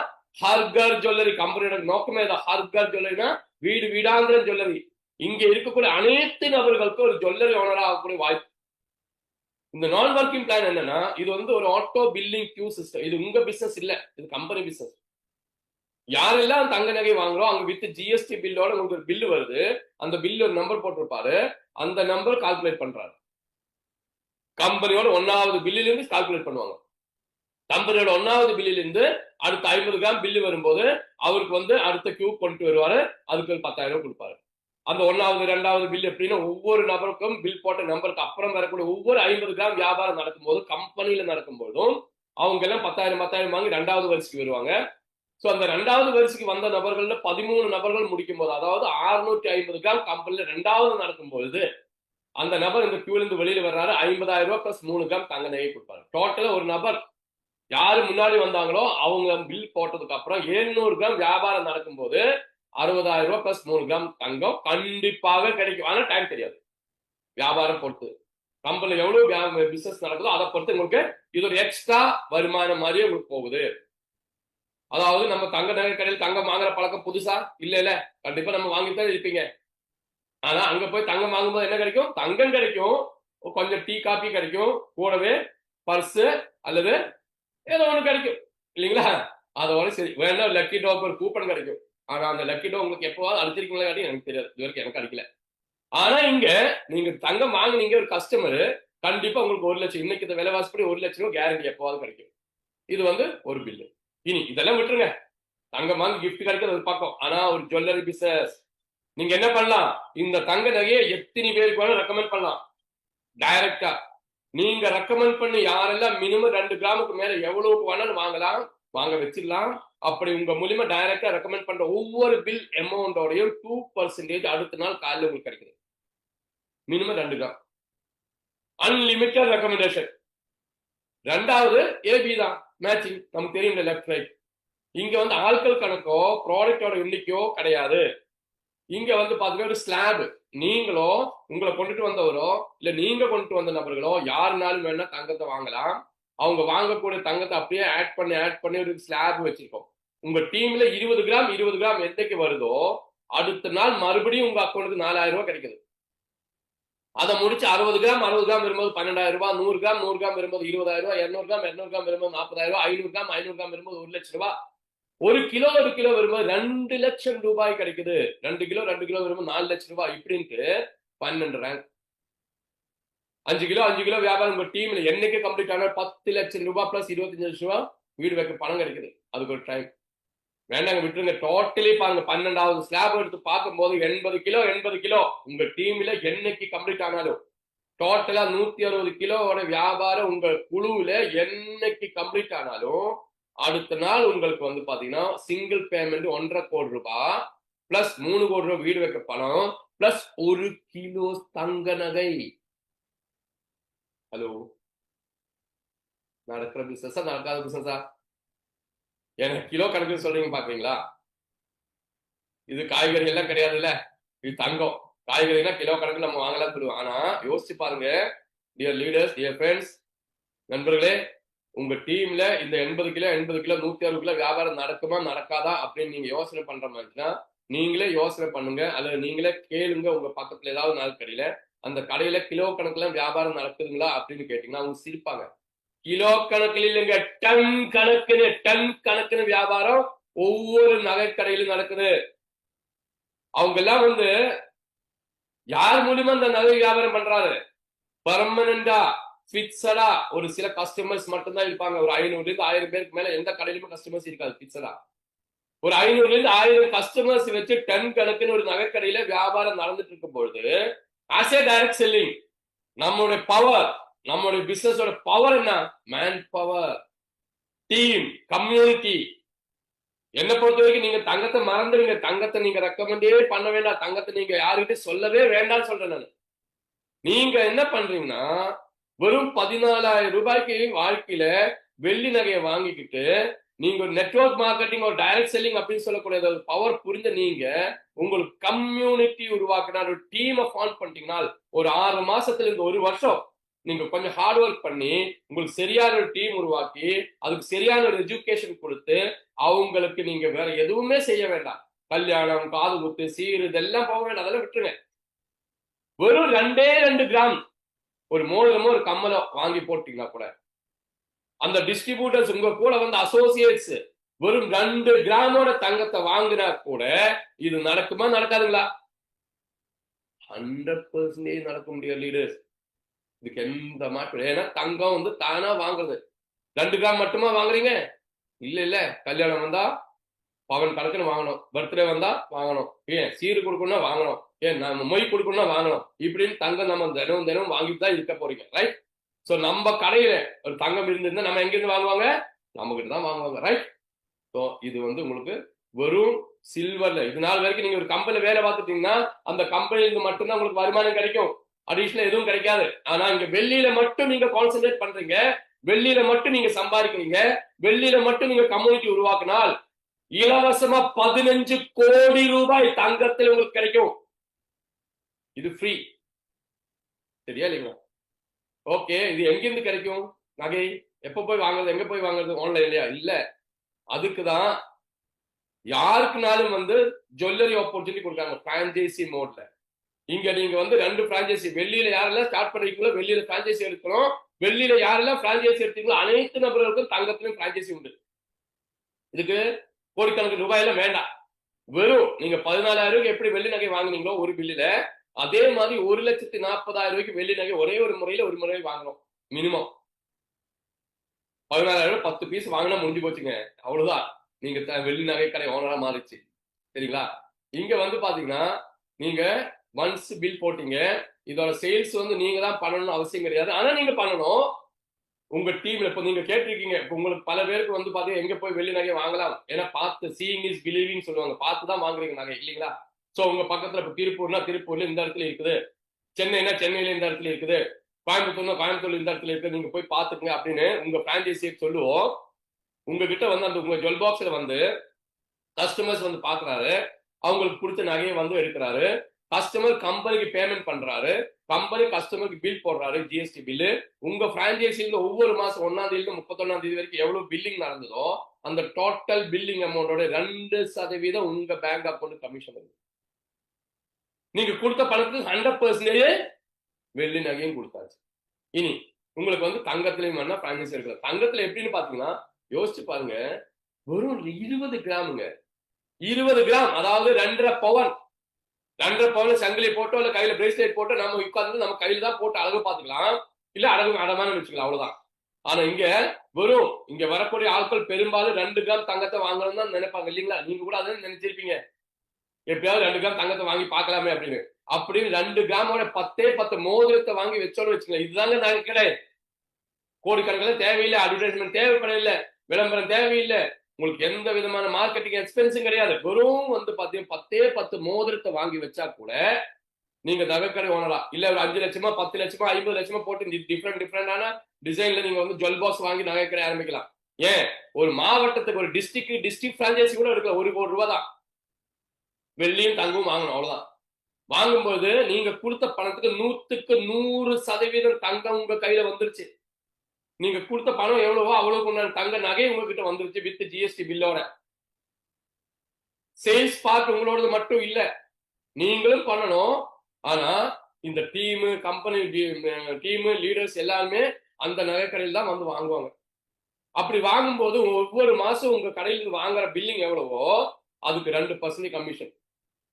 ஹர்கர் ஜுவல்லரி. கம்பெனியோட நோக்கமே தான். ஹர்கர் ஜுவல்லரினா வீடு வீடாங்கிற ஜுவல்லரி. இங்க இருக்கக்கூடிய அனைத்து நபர்களுக்கும் ஒரு ஜுவல்லரி ஓனரா ஆகக்கூடிய வாய்ப்பு. இந்த நான் ஒர்க்கிங் பிளான் என்னன்னா, இது வந்து ஒரு ஆட்டோ பில்லிங் கியூ சிஸ்டம். இது உங்க பிசினஸ் இல்ல, இது கம்பெனி பிசினஸ். யாரெல்லாம் தங்க நகை வாங்குறோம் அங்க வித் ஜிஎஸ்டி பில்லோட உங்களுக்கு ஒரு பில்லு வருது. அந்த பில் ஒரு நம்பர் போட்டிருப்பாரு, அந்த நம்பர் கால்குலேட் பண்றாரு. கம்பெனியோட 1வது பில்லில இருந்து கால்குலேட் பண்ணுவாங்க. கம்பெனியோட 1வது பில்லில இருந்து அடுத்த 50 கிராம் பில்லு வரும்போது அவருக்கு வந்து அடுத்த கியூப் கொண்டு வருவாரு. அதுக்கு ஒரு 10,000 கொடுப்பாரு. அந்த 1வது 2வது பில் எப்படின்னா ஒவ்வொரு நபருக்கும் பில் போட்ட நம்பருக்கு அப்புறம் வரக்கூடிய ஒவ்வொரு 50 கிராம் வியாபாரம் நடக்கும்போது, கம்பெனியில நடக்கும்போதும் அவங்க எல்லாம் 10,000 வாங்கி 2வது வரிசைக்கு வருவாங்க. சோ அந்த 2வது வரிசைக்கு வந்த நபர்கள்ல 13 நபர்கள் முடிக்கும் போது, அதாவது 650 கிராம் கம்பெனில 2வது நடக்கும்போது அந்த நபர் இந்த கியூல இருந்து வெளியில வர்றாரு, 50,000 ரூபாய் பிளஸ் 3 கிராம் தங்க நகை கொடுப்பாரு. டோட்டலா ஒரு நபர் யாரு முன்னாடி வந்தாங்களோ அவங்க பில் போட்டதுக்கு அப்புறம் 700 கிராம் வியாபாரம் நடக்கும்போது 60,000 ரூபாய் பிளஸ் 3 கிராம் தங்கம் கண்டிப்பாக கிடைக்கும். ஆனா டைம் தெரியாது, வியாபாரம் பொறுத்து. கம்பெனி எவ்வளவு பிசினஸ் நடக்குதோ அதை பொறுத்து உங்களுக்கு இது ஒரு எக்ஸ்ட்ரா வருமானம் மாதிரியே உங்களுக்கு போகுது. அதாவது நம்ம தங்க நகை கடையில் தங்கம் வாங்குற பழக்கம் புதுசா இல்ல, கண்டிப்பா நம்ம வாங்கித்தான் இருப்பீங்க. ஆனா அங்க போய் தங்கம் வாங்கும்போது என்ன கிடைக்கும்? தங்கம் கிடைக்கும், கொஞ்சம் டீ காபி கிடைக்கும், கூடவே பர்ஸ் அல்லது ஏதோ ஒண்ணு கிடைக்கும் இல்லைங்களா? அதோட சரி, வேணா லக்கி டாக் ஒரு கூப்பன் கிடைக்கும். ஆனா அந்த லக்கி டாக் உங்களுக்கு எப்பவாவது அடிச்சிருக்கீங்களா எனக்கு தெரியாது, இது வரைக்கும் எனக்கு அடிக்கல. ஆனா இங்க நீங்க தங்கம் வாங்குனீங்க ஒரு கஸ்டமர், கண்டிப்பா உங்களுக்கு 1 லட்சம், இன்னைக்கு இந்த விலைவாசிப்படி 1 லட்சம் ரூபாய் கேரண்டி எப்பவாவது கிடைக்கும். இது வந்து ஒரு பில்லு. இனி இதெல்லாம் விட்டுருங்க, தங்கம் வாங்கி கிஃப்ட் கிடைக்கிறது ஒரு பக்கம். ஆனா ஒரு ஜுவல்லரி பிசினஸ் நீங்க என்ன பண்ணலாம்? இந்த தங்க நகையை எத்தனை பேருக்கு வேணும் ரெக்கமெண்ட் பண்ணலாம். டைரக்டா நீங்க ரெக்கமெண்ட் பண்ணி யாரெல்லாம் மினிமம் 2 கிராமுக்கு மேல எவ்வளவுக்கு வேணாலும் வாங்கலாம், வாங்க வச்சிடலாம். அப்படி உங்க மூலியமா டைரக்டா ரெக்கமெண்ட் பண்ற ஒவ்வொரு பில் அமௌண்டோடையும் 2% அடுத்த நாள் காலையில் உங்களுக்கு கிடைக்குது. Minimum 2 gram unlimited recommendation. ரெண்டாவது ஏபி தான், மேட்சிங். நமக்கு தெரியும் லெஃப்ட் ரைட். இங்க வந்து ஆட்கள் கணக்கோ ப்ராடக்டோட எண்ணிக்கையோ கிடையாது. இங்க வந்து பாத்தீங்கன்னா ஒரு ஸ்லாப். நீங்களோ உங்களை கொண்டுட்டு வந்தவரோ இல்ல நீங்க கொண்டுட்டு வந்த நபர்களோ யாருனாலும் வேணா தங்கத்தை வாங்கலாம். அவங்க வாங்கக்கூடிய தங்கத்தை அப்படியே ஆட் பண்ணி ஒரு ஸ்லாப் வச்சிருக்கோம். உங்க டீம்ல 20 கிராம் எண்ணிக்கை வருதோ அடுத்த நாள் மறுபடியும் உங்க அக்கௌண்ட்டுக்கு 4,000 ரூபாய் கிடைக்குது. அதை முடிச்சு 60 கிராம் வரும்போது 12,000 ரூபாய், 100 கிராம் வரும்போது 20,000 ரூபாய், 200 கிராம் வரும்போது 40,000 ரூபாய், 500 கிராம் வரும்போது 1 லட்சம் ரூபாய், 1 கிலோ வரும்போது 2 லட்சம் ரூபாய் கிடைக்குது. 2 கிலோ வரும்போது 4 லட்சம் ரூபாய். இப்படின்ட்டு 12 ரேங்க். 5 கிலோ வியாபாரம் உங்க டீம்ல என்னைக்கு கம்ப்ளீட் ஆனா 10 லட்சம் ரூபாய் பிளஸ் 25 லட்சம் ரூபாய் வீடு வைக்க பணம் கிடைக்குது. அதுக்கு ஒரு டைம் வேண்டாங்க, விட்டுருங்க. டோட்டலி பாருங்க, 12வது ஸ்லாப் எடுத்து பார்க்கும்போது 80 கிலோ உங்க டீம்ல என்னைக்கு கம்ப்ளீட் ஆனாலும் டோட்டலா 160 கிலோவோட வியாபாரம் உங்க குழுவுல என்னைக்கு கம்ப்ளீட் ஆனாலும் அடுத்த நாள் உங்களுக்கு வந்து பாத்தீங்கன்னா சிங்கிள் பேமெண்ட் 1.5 கோடி ரூபாய் பிளஸ் 3 கோடி ரூபாய் வீடு வைக்க பணம் பிளஸ் 1 கிலோ தங்க நகை. ஹலோ, நடக்கிற பிசினஸா நடக்காத பிசினஸா? எனக்கு கிலோ கணக்கு சொல்றீங்க பாக்குறீங்களா? இது காய்கறி எல்லாம் கிடையாதுல்ல, இது தங்கம். காய்கறினா கிலோ கணக்கு நம்ம வாங்கலாம் சொல்லுவோம். ஆனா யோசிச்சு பாருங்க டியர் லீடர்ஸ், டியர் ஃப்ரெண்ட்ஸ், நண்பர்களே, உங்க டீம்ல இந்த 80 கிலோ 160 கிலோ வியாபாரம் நடக்குமா நடக்காதா அப்படின்னு நீங்க யோசனை பண்ற மாதிரினா நீங்களே யோசனை பண்ணுங்க, அல்லது நீங்களே கேளுங்க. உங்க பக்கத்துல ஏதாவது நாள் கடையில அந்த கடையில கிலோ கணக்குல வியாபாரம் நடக்குதுங்களா அப்படின்னு கேட்டீங்கன்னா அவங்க சிரிப்பாங்க. கிலோ கணக்கில் இல்லைங்க, டன் கணக்குன்னு வியாபாரம் ஒவ்வொரு நகை கடையிலும் நடக்குது. அவங்க எல்லாம் வந்து யார் மூலியமா அந்த நகை வியாபாரம் பண்றாரு? பெர்மனண்டா பிக்ஸடா ஒரு சில கஸ்டமர்ஸ் மட்டும்தான் இருப்பாங்க. ஒரு 500 இருந்து 1000 பேருக்கு மேல எந்த கடையிலுமே கஸ்டமர்ஸ் இருக்காது பிக்ஸடா. ஒரு 500 இருந்து 1000 கஸ்டமர்ஸ் வச்சு டன் கணக்குன்னு ஒரு நகைக்கடையில வியாபாரம் நடந்துட்டு இருக்கும் பொழுது ஆஸ் ஏ டைரக்ட் செல்லிங் நம்மளுடைய பவர், நம்மளுடைய பிசினஸோட பவர் என்ன? Man power, team, community. என்ன பொறுத்த வரைக்கும் நீங்க தங்கத்தை மறந்துடுங்க. தங்கத்தை நீங்க ரெக்கமெண்டே பண்ண வேண்டாம். தங்கத்தை நீங்க யாருக்கிட்ட சொல்லவே வேண்டாம்னு சொல்றேன் நான். நீங்க என்ன பண்றீங்கன்னா வெறும் 14,000 ரூபாய்க்கு வாழ்க்கையில வெள்ளி நகையை வாங்கிக்கிட்டு நீங்க ஒரு நெட்வொர்க் மார்க்கெட்டிங், ஒரு டைரக்ட் செல்லிங் அப்படின்னு சொல்லக்கூடிய ஒரு பவர் புரிஞ்ச நீங்க உங்களுக்கு கம்யூனிட்டி உருவாக்கினா ஒரு டீமை ஃபார்ம் பண்ணிட்டீங்கன்னா ஒரு 6 மாசத்துல இருந்து 1 வருஷம் நீங்க கொஞ்சம் ஹார்ட் ஒர்க் பண்ணி உங்களுக்கு சரியான ஒரு டீம் உருவாக்கி அதுக்கு சரியான ஒரு எஜுகேஷன் கொடுத்து அவங்களுக்கு நீங்க வேற எதுவுமே செய்ய வேண்டாம். கல்யாணம், காது குத்து, சீர் இதெல்லாம் போக வேண்டாம், அதெல்லாம் விட்டுருங்க. வெறும் 2 கிராம் ஒரு மோதிரமோ ஒரு கம்மலோ வாங்கி போட்டீங்கன்னா கூட அந்த டிஸ்ட்ரிபியூட்டர்ஸ் உங்க கூட வந்து அசோசியேட்ஸ் வெறும் 2 கிராமோட தங்கத்தை வாங்கினா கூட இது நடக்குமா நடக்காதுங்களா? 100% நடக்க முடியாது லீடர்ஸ். இதுக்கு எந்த மாற்றம். ஏன்னா தங்கம் வந்து தானா வாங்குறது. 2 கிராம் மட்டுமா வாங்குறீங்க? இல்ல, கல்யாணம் வந்தா பவன் கணக்குன்னு வாங்கணும், பர்த்டே வந்தா வாங்கணும், ஏன் சீரு கொடுக்கணும்னா வாங்கணும், ஏன் நம்ம மொய் கொடுக்கணும்னா வாங்கணும். இப்படின்னு தங்கம் நம்ம தினம் வாங்கிட்டு தான் இருக்க போறீங்க, ரைட்? சோ நம்ம கடையில ஒரு தங்கம் இருந்திருந்தா நம்ம எங்க இருந்து வாங்குவாங்க? நம்ம கிட்ட தான் வாங்குவாங்க, ரைட்? சோ இது வந்து உங்களுக்கு வெறும் சில்வர்ல இது நாள் வரைக்கும் நீங்க ஒரு கம்பெனில வேலை பார்த்துட்டீங்கன்னா அந்த கம்பெனில இருந்து மட்டும்தான் உங்களுக்கு வருமானம் கிடைக்கும். அடிஷனல் எதுவும் கிடைக்காது. ஆனா இங்க வெள்ளியில மட்டும் நீங்க கான்சென்ட்ரேட் பண்றீங்க, வெள்ளியில மட்டும் நீங்க சம்பாதிக்கிறீங்க, வெள்ளியில மட்டும் நீங்க கம்யூனிட்டி உருவாக்கினால் இலவசமா 15 கோடி ரூபாய் தங்கத்தில் உங்களுக்கு கிடைக்கும். இது ஃப்ரீ. சரியா இல்லைங்களா? ஓகே, இது எங்கிருந்து கிடைக்கும்? நகை எப்ப போய் வாங்குறது, எங்க போய் வாங்குறது? ஆன்லைன்லயா? இல்ல. அதுக்குதான் யாருக்குனாலும் ஜுவல்லரி ஆப்பர்ச்சுனிட்டி கொடுக்காங்க பிரான்சைசி மோட்ல. இங்க நீங்க 2 பிரான்சைசி, வெள்ளியில யாரெல்லாம் ஸ்டார்ட் பண்றீங்களோ வெள்ளியில பிரான்சைசி எடுக்கணும், வெள்ளியில யாரெல்லாம் பிரான்சைசி எடுத்தீங்களோ அனைத்து நபர்களுக்கும் தங்கத்திலும் பிரான்சைசி உண்டு. இதுக்கு கோடிக்கணக்கு ரூபாயில வேண்டாம். வெறும் நீங்க 14,000 எப்படி வெள்ளி நகை வாங்குனீங்களோ ஒரு பில்லுல, அதே மாதிரி 1,40,000 வெள்ளி நகை ஒரே ஒரு முறையில ஒரு முறை வாங்கணும். மினிமம் 14,000 10 பீஸ் வாங்கினா முடிஞ்சு போச்சுங்க. அவ்வளவுதான். நீங்க வெள்ளி நகை கடை ஓனரா மாறிச்சு. சரிங்களா? இங்க பாத்தீங்கன்னா நீங்க ஒன்ஸ் பில் போட்டீங்க, இதோட சேல்ஸ் நீங்க தான் பண்ணணும்னு அவசியம் கிடையாது. ஆனா நீங்க பண்ணணும். உங்க டீம்ல இப்ப நீங்க கேட்டிருக்கீங்க, இப்ப உங்களுக்கு பல பேருக்கு பாத்தீங்கன்னா எங்க போய் வெள்ளி நகை வாங்கலாம்? ஏன்னா பார்த்து சீயிங் இஸ் பிலீவிங் சொல்லுவாங்க. பார்த்து தான் வாங்குறீங்க நகை இல்லைங்களா? சோ உங்க பக்கத்துல இப்ப திருப்பூர்னா திருப்பூர்ல இந்த இடத்துல இருக்குது, சென்னைனா சென்னையில இந்த இடத்துல இருக்குது, கோயம்புத்தூர்னா கோயம்புத்தூர்ல இந்த இடத்துல இருக்குது, நீங்க போய் பாத்துக்கங்க அப்படின்னு உங்க பிரான்சைசியை சொல்லுவோம். உங்ககிட்ட அந்த உங்க ஜுவல் பாக்ஸ்ல கஸ்டமர்ஸ் பாக்குறாரு, அவங்களுக்கு பிடிச்ச நகையை எடுக்கிறாரு, கஸ்டமர் கம்பெனிக்கு பேமெண்ட் பண்றாரு, கம்பெனி கஸ்டமருக்கு பில் போடுறாரு, ஜிஎஸ்டி பில்லு. உங்க பிரான்சைசில ஒவ்வொரு மாசம் 1ஆம் தேதியில 31ஆம் தேதி வரைக்கும் எவ்வளவு பில்லிங் நடந்ததோ அந்த டோட்டல் பில்லிங் அமௌண்டோட 2% உங்க பேங்க் அக்கௌண்ட் கமிஷன் இருக்கு. நீங்க கொடுத்த பணத்துக்கு 100% வெள்ளி நகையும் கொடுத்தாச்சு. இனி உங்களுக்கு தங்கத்திலையும் பிரான்சைசி எடுக்கலாம். தங்கத்துல எப்படின்னு பாத்தீங்கன்னா யோசிச்சு பாருங்க, வெறும் 20 கிராமுங்க. 20 கிராம், அதாவது 2.5 பவுன். 2.5 பவுன் சங்கிலி போட்டோ இல்ல கையில பிரேஸ்லெட் போட்டு நம்ம உட்கார்ந்து நம்ம கையில தான் போட்டு அழகு பாத்துக்கலாம், இல்ல அடமான வச்சுக்கலாம், அவ்வளவுதான். ஆனா இங்க வெறும் இங்க வரக்கூடிய ஆட்கள் பெரும்பாலும் 2 கிராம் தங்கத்தை வாங்கணும் தான் நினைப்பாங்க இல்லீங்களா? நீங்க கூட அதான் நினைச்சிருப்பீங்க, எப்படியாவது 2 கிராம் தங்கத்தை வாங்கி பார்க்கலாமே அப்படின்னு. 2 கிராமோட 10 மோதிரத்தை வாங்கி வச்சோன்னு வச்சுக்கோங்க. இதுதாங்க நகை கடை. கோடிக்கணக்கில் தேவையில்லை, அட்வர்டைஸ்மெண்ட் தேவைப்படவில்லை, விளம்பரம் தேவையில்லை, உங்களுக்கு எந்த விதமான மார்க்கெட்டிங் எக்ஸ்பென்ஸும் கிடையாது. வெறும் பாத்தீங்கன்னா 10 மோதிரத்தை வாங்கி வச்சா கூட நீங்க நகைக்கடை ஓனரா, இல்ல ஒரு 5 லட்சமா 10 லட்சமா 50 லட்சமா போட்டு டிஃப்ரெண்டான டிசைன்ல நீங்க ஜுவல் பாக்ஸ் வாங்கி நகைக்கடை ஆரம்பிக்கலாம். ஏன் ஒரு மாவட்டத்துக்கு ஒரு டிஸ்ட்ரிக்ட் பிரான்சைசி கூட எடுக்கலாம். 1 கோடி ரூபாய் தான். வெள்ளியும் தங்கமும் வாங்கணும், அவ்வளவுதான். வாங்கும்போது நீங்க கொடுத்த பணத்துக்கு 100% தங்கம் உங்க கையில வந்துருச்சு. நீங்க கொடுத்த பணம் எவ்வளவோ அவ்வளவுக்கு தங்க நகை உங்ககிட்ட வந்துருச்சு வித் ஜிஎஸ்டி பில்லோட. சேல்ஸ் பார்ட் உங்களோட மட்டும் இல்ல, நீங்களும் பண்ணணும். ஆனா இந்த டீம் கம்பெனி டீம் லீடர்ஸ் எல்லாருமே அந்த நகை கடையில் தான் வாங்குவாங்க. அப்படி வாங்கும்போது ஒவ்வொரு மாசம் உங்க கடையில் வாங்குற பில்லிங் எவ்வளவோ அதுக்கு 2% கமிஷன்.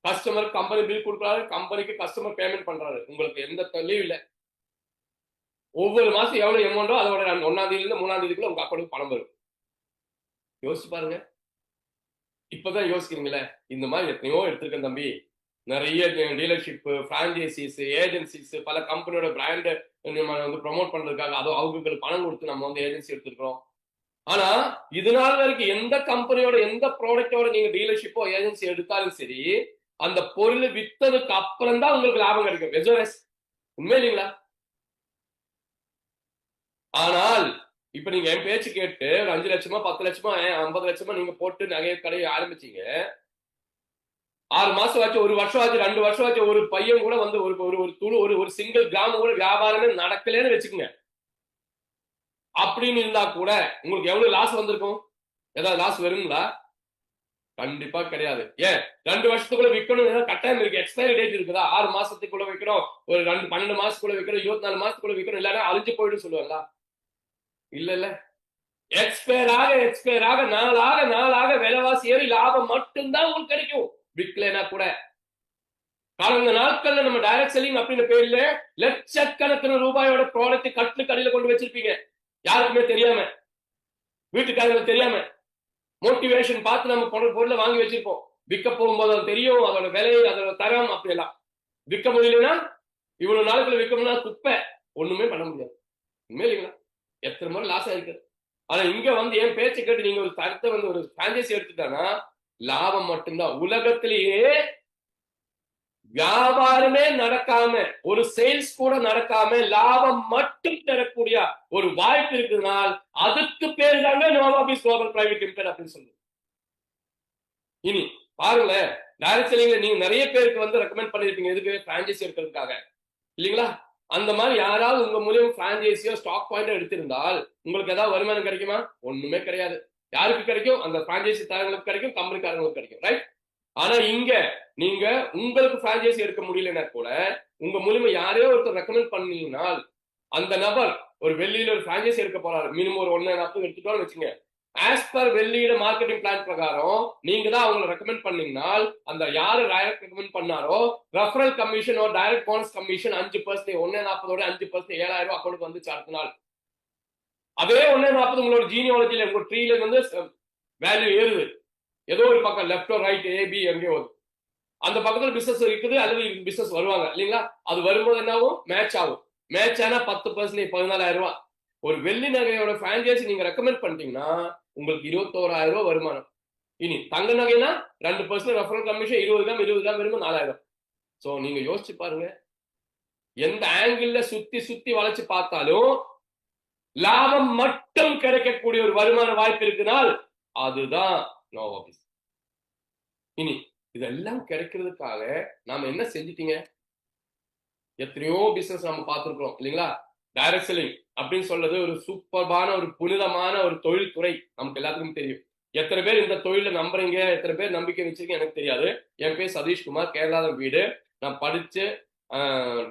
கஸ்டமர் கம்பெனி பில் கொடுக்குறாரு, கம்பெனிக்கு கஸ்டமர் பேமெண்ட் பண்றாரு, உங்களுக்கு எந்த தொல்லையும் இல்லை. ஒவ்வொரு மாசம் எவ்வளவு அமௌண்டோ அதோட 1ஆம் தேதியில இருந்து 3ஆம் தேதிக்குள்ள உங்க அக்கௌண்ட்டுக்கு பணம் வரும். யோசிச்சு பாருங்க. இப்பதான் யோசிக்கிறீங்களே, இந்த மாதிரி எத்தனையோ எடுத்திருக்கேன் தம்பி. நிறைய டீலர்ஷிப், பிரான்சைசிஸ், ஏஜென்சிஸ், பல கம்பெனியோட பிராண்ட் ப்ரமோட் பண்றதுக்காக அவங்களுக்கு பணம் கொடுத்து நம்ம ஏஜென்சி எடுத்திருக்கிறோம். ஆனா இதனால வரைக்கும் எந்த கம்பெனியோட எந்த ப்ராடக்டோட நீங்க டீலர்ஷிப்போ ஏஜென்சி எடுத்தாலும் சரி, அந்த பொருள் வித்ததுக்கு அப்புறம் தான் உங்களுக்கு லாபம் கிடைக்கும். உண்மை இல்லைங்களா? ஆனால் இப்ப நீங்க என் பேச்சு கேட்டு ஒரு 5 லட்சமா 10 லட்சமா 50 லட்சமா நீங்க போட்டு நகை கடையை ஆரம்பிச்சீங்க. 6 மாசம் ஆச்சு, 1 வருஷம் ஆச்சு, 2 வருஷம் ஆச்சு, ஒரு பையன் கூட ஒரு சிங்கிள் கிராம் கூட வியாபாரமே நடக்கலன்னு வச்சுக்கோங்க. அப்படின்னு இருந்தா கூட உங்களுக்கு எவ்வளவு லாஸ் வந்திருக்கும்? ஏதாவது லாஸ் வருங்களா? கண்டிப்பா கிடையாது. ஏன் 2 வருஷத்துக்குள்ள விற்கணும் கட்டாயம் இருக்கு. எக்ஸ்பைரி டேட் இருக்குதா? 6 மாசத்துக்குள்ள விற்கிறோம், ஒரு 12 மாசத்துக்குள்ள விற்கிறோம், 24 மாசத்துக்குள்ள விற்கிறோம், இல்லன்னா அழிஞ்சு போயிடும் சொல்லுவாங்களா? இல்ல. எக்ஸ்பயர் ஆக நாளாக விலைவாசி ஏறி லாபம் மட்டும்தான் உங்களுக்கு கிடைக்கும். விற்கலைன்னா கூட கடந்த நாட்கள்ல நம்ம டைரக்ட் செல்லிங் அப்படின்னு பேர்ல லட்சக்கணக்கான ரூபாயோட ப்ராடக்ட் கட்டு கடையில கொண்டு வச்சிருப்பீங்க, யாருக்குமே தெரியாம, வீட்டுக்காரங்களுக்கு தெரியாம. மோட்டிவேஷன் பார்த்து நம்ம பொருளை வாங்கி வச்சிருப்போம். விற்க போகும்போது அது தெரியும், அதோட விலை, அதோட தரம், அப்படி எல்லாம். விற்க முடியலன்னா இவ்வளவு நாளுக்குள்ள விற்கணும்னா குப்பை, ஒண்ணுமே பண்ண முடியாது. உண்மை இல்லைங்களா? எத்தனை முறை லாஸ் ஆயிருக்கு. ஆனா இங்க என் பேச்சை கேட்டு நீங்க ஒரு கருத்தை ஒரு பிரான்சைசி எடுத்துட்டானா லாபம் மட்டும்தான். உலகத்திலேயே வியாபாரமே நடக்காம, ஒரு சேல்ஸ் கூட நடக்காம லாபம் மட்டும் தரக்கூடிய ஒரு வாய்ப்பு இருக்குதுனால் அதுக்கு பேர் தாங்க நோவாபிஸ் குளோபல் பிரைவேட் லிமிடெட் அப்படின்னு சொல்லுங்க. இனி பாருங்களேன், டைரக்ட் செல்லிங்ல நீங்க நிறைய பேருக்கு வந்து ரெக்கமெண்ட் பண்ணிருப்பீங்க, எதுக்கு? பிரான்சைசி எடுக்கிறதுக்காக இல்லீங்களா? அந்த மாதிரி யாராவது உங்க மூலியம் பிரான்சைசியோ ஸ்டாக் பாயிண்டோ எடுத்திருந்தால் உங்களுக்கு ஏதாவது வருமானம் கிடைக்குமா? ஒண்ணுமே கிடையாது. யாருக்கு கிடைக்கும்? அந்த பிரான்சைசி தாரங்களுக்கு கிடைக்கும், கம்பெனிக்காரங்களுக்கு கிடைக்கும், ரைட்? ஆனா இங்க நீங்க உங்களுக்கு பிரான்சைசி எடுக்க முடியலன்னா கூட உங்க மூலியமா யாரையோ ஒருத்தர் ரெக்கமெண்ட் பண்ணீங்கன்னா அந்த நபர் ஒரு வெள்ளியில ஒரு பிரான்சைசி எடுக்க போறாரு, மினிமம் ஒரு 1.5 எடுத்துட்டோம்னு வச்சுங்க. ஆஸ் பர் வெள்ளியிட மார்க்கெட்டிங் பிளான் பிரகாரம் நீங்க தான் அவங்களை ரெக்கமெண்ட் பண்ணீங்கன்னா அந்த யாரு டைரக்ட் ரெக்கமெண்ட் பண்ணாரோ ரெஃபரல் கமிஷன் ஒரு டைரக்ட் போனஸ் கமிஷன் 5%, 1.40 5%, 7,000 ரூபாய் அக்கௌண்ட் வந்து அடுத்த நாள். அதே 1.40 உங்களோட ஜீனியாலஜில உங்க ட்ரீல வந்து வேல்யூ ஏறுது, ஏதோ ஒரு பக்கம் லெஃப்ட் ரைட் ஏபி எங்கேயோ வருது, அந்த பக்கத்துல பிசினஸ் இருக்குது அல்லது பிசினஸ் வருவாங்க இல்லைங்களா? அது வரும்போது என்ன ஆகும்? மேட்ச் ஆகும். மேட்ச் ஆனா 10%, 14,000 ரூபாய். ஒரு வெள்ளி நகையோட பிரான்சைசி நீங்க ரெக்கமெண்ட் பண்ணிட்டீங்கன்னா உங்களுக்கு 21,000 ரூபாய் வருமானம். இனி தங்க நகைனா 2% ரெஃபரல் கமிஷன், 20 கிராம் வரும்போது 4,000. சோ நீங்க யோசிச்சு பாருங்க, எந்த ஆங்கிள் சுத்தி வளைச்சு பார்த்தாலும் லாபம் மட்டும் கிடைக்கக்கூடிய ஒரு வருமான வாய்ப்பு இருக்குனால் அதுதான் நோவாபிஸ். இனி இதெல்லாம் கிடைக்கிறதுக்காக நாம என்ன செஞ்சிட்டீங்க? எத்தனையோ பிசினஸ் நம்ம பார்த்திருக்கிறோம் இல்லைங்களா? டைரக்ட் செல்லிங் அப்படின்னு சொல்றது ஒரு சூப்பர்பான ஒரு புனிதமான ஒரு தொழில் துறை, நமக்கு எல்லாத்துக்கும் தெரியும். எத்தனை பேர் இந்த தொழில நம்புறீங்க, எத்தனை பேர் நம்பிக்கை வச்சிருக்கீங்க எனக்கு தெரியாது. என் பேர் சதீஷ்குமார், கேரளா வீடு. நான் படிச்சு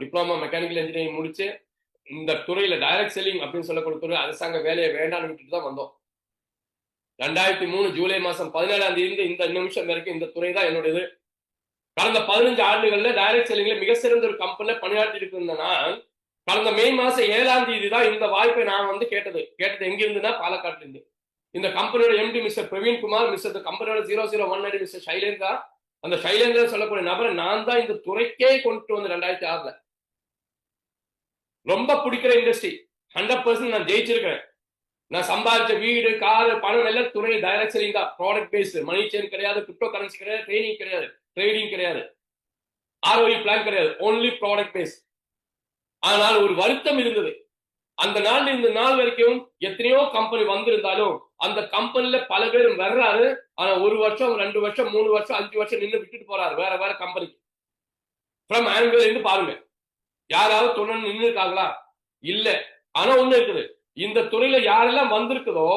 டிப்ளமா மெக்கானிக்கல் இன்ஜினியரிங் முடிச்சு இந்த துறையில டைரக்ட் செல்லிங் அப்படின்னு சொல்லக்கூடிய துறை அரசாங்க வேலையை வேண்டாம்னு விட்டுட்டு தான் வந்தோம். 2003 ஜூலை மாசம் 17ஆம் தேதி இந்த நிமிஷம் வரைக்கும் இந்த துறை தான் என்னுடையது. கடந்த 15 ஆண்டுகள்ல டைரக்ட் செல்லிங்ல மிக சிறந்த ஒரு கம்பெனில பணியாற்றி இருந்தேன்னா கடந்த மே மாசம் 7ஆம் தேதி தான் இந்த வாய்ப்பை நான் வந்து கேட்டது எங்க இருந்துன்னா பாலக்காட்டுல இருந்து. இந்த கம்பெனியோட empty mister Praveen Kumar, mister கம்பெனியோட 001 மிஸ்டர் சைலேந்திரா, அந்த சைலேந்திரா சொல்லக்கூடிய நபரை நான் தான் இந்த துறைக்கே கொண்டு வந்து 2006ல. ரொம்ப பிடிக்கிற இண்டஸ்ட்ரி, 100% நான் ஜெயிச்சிருக்கிறேன். நான் சம்பாதிச்ச வீடு, கார், பணம் எல்லாம் துறை டைரக்ட் செல்லிங் தான். ப்ராடக்ட் பேஸ்ட், மணி செயின் கிடையாது, கிரிப்டோ கரன்சி கிடையாது, ட்ரேடிங் கிடையாது, ROE பிளான் கிடையாது, ஓன்லி ப்ராடக்ட் பேஸ்ட். ஆனால் ஒரு வருத்தம் இருந்தது. அந்த நாள் இந்த நாள் வரைக்கும் எத்தனையோ கம்பெனி வந்திருந்தாலும் அந்த கம்பெனில பல பேர் வர்றாரு, ஆனா 1 வருஷம் 2 வருஷம் 3 வருஷம் 5 வருஷம் நின்று விட்டுட்டு போறாரு வேற கம்பெனிக்கு. ஃப்ரம் ஆங்கிள் இருந்து பாருங்க, யாராவது துணை நின்று இருக்காங்களா? இல்ல. ஆனா ஒண்ணு இருக்குது, இந்த துறையில யாரெல்லாம் வந்திருக்குதோ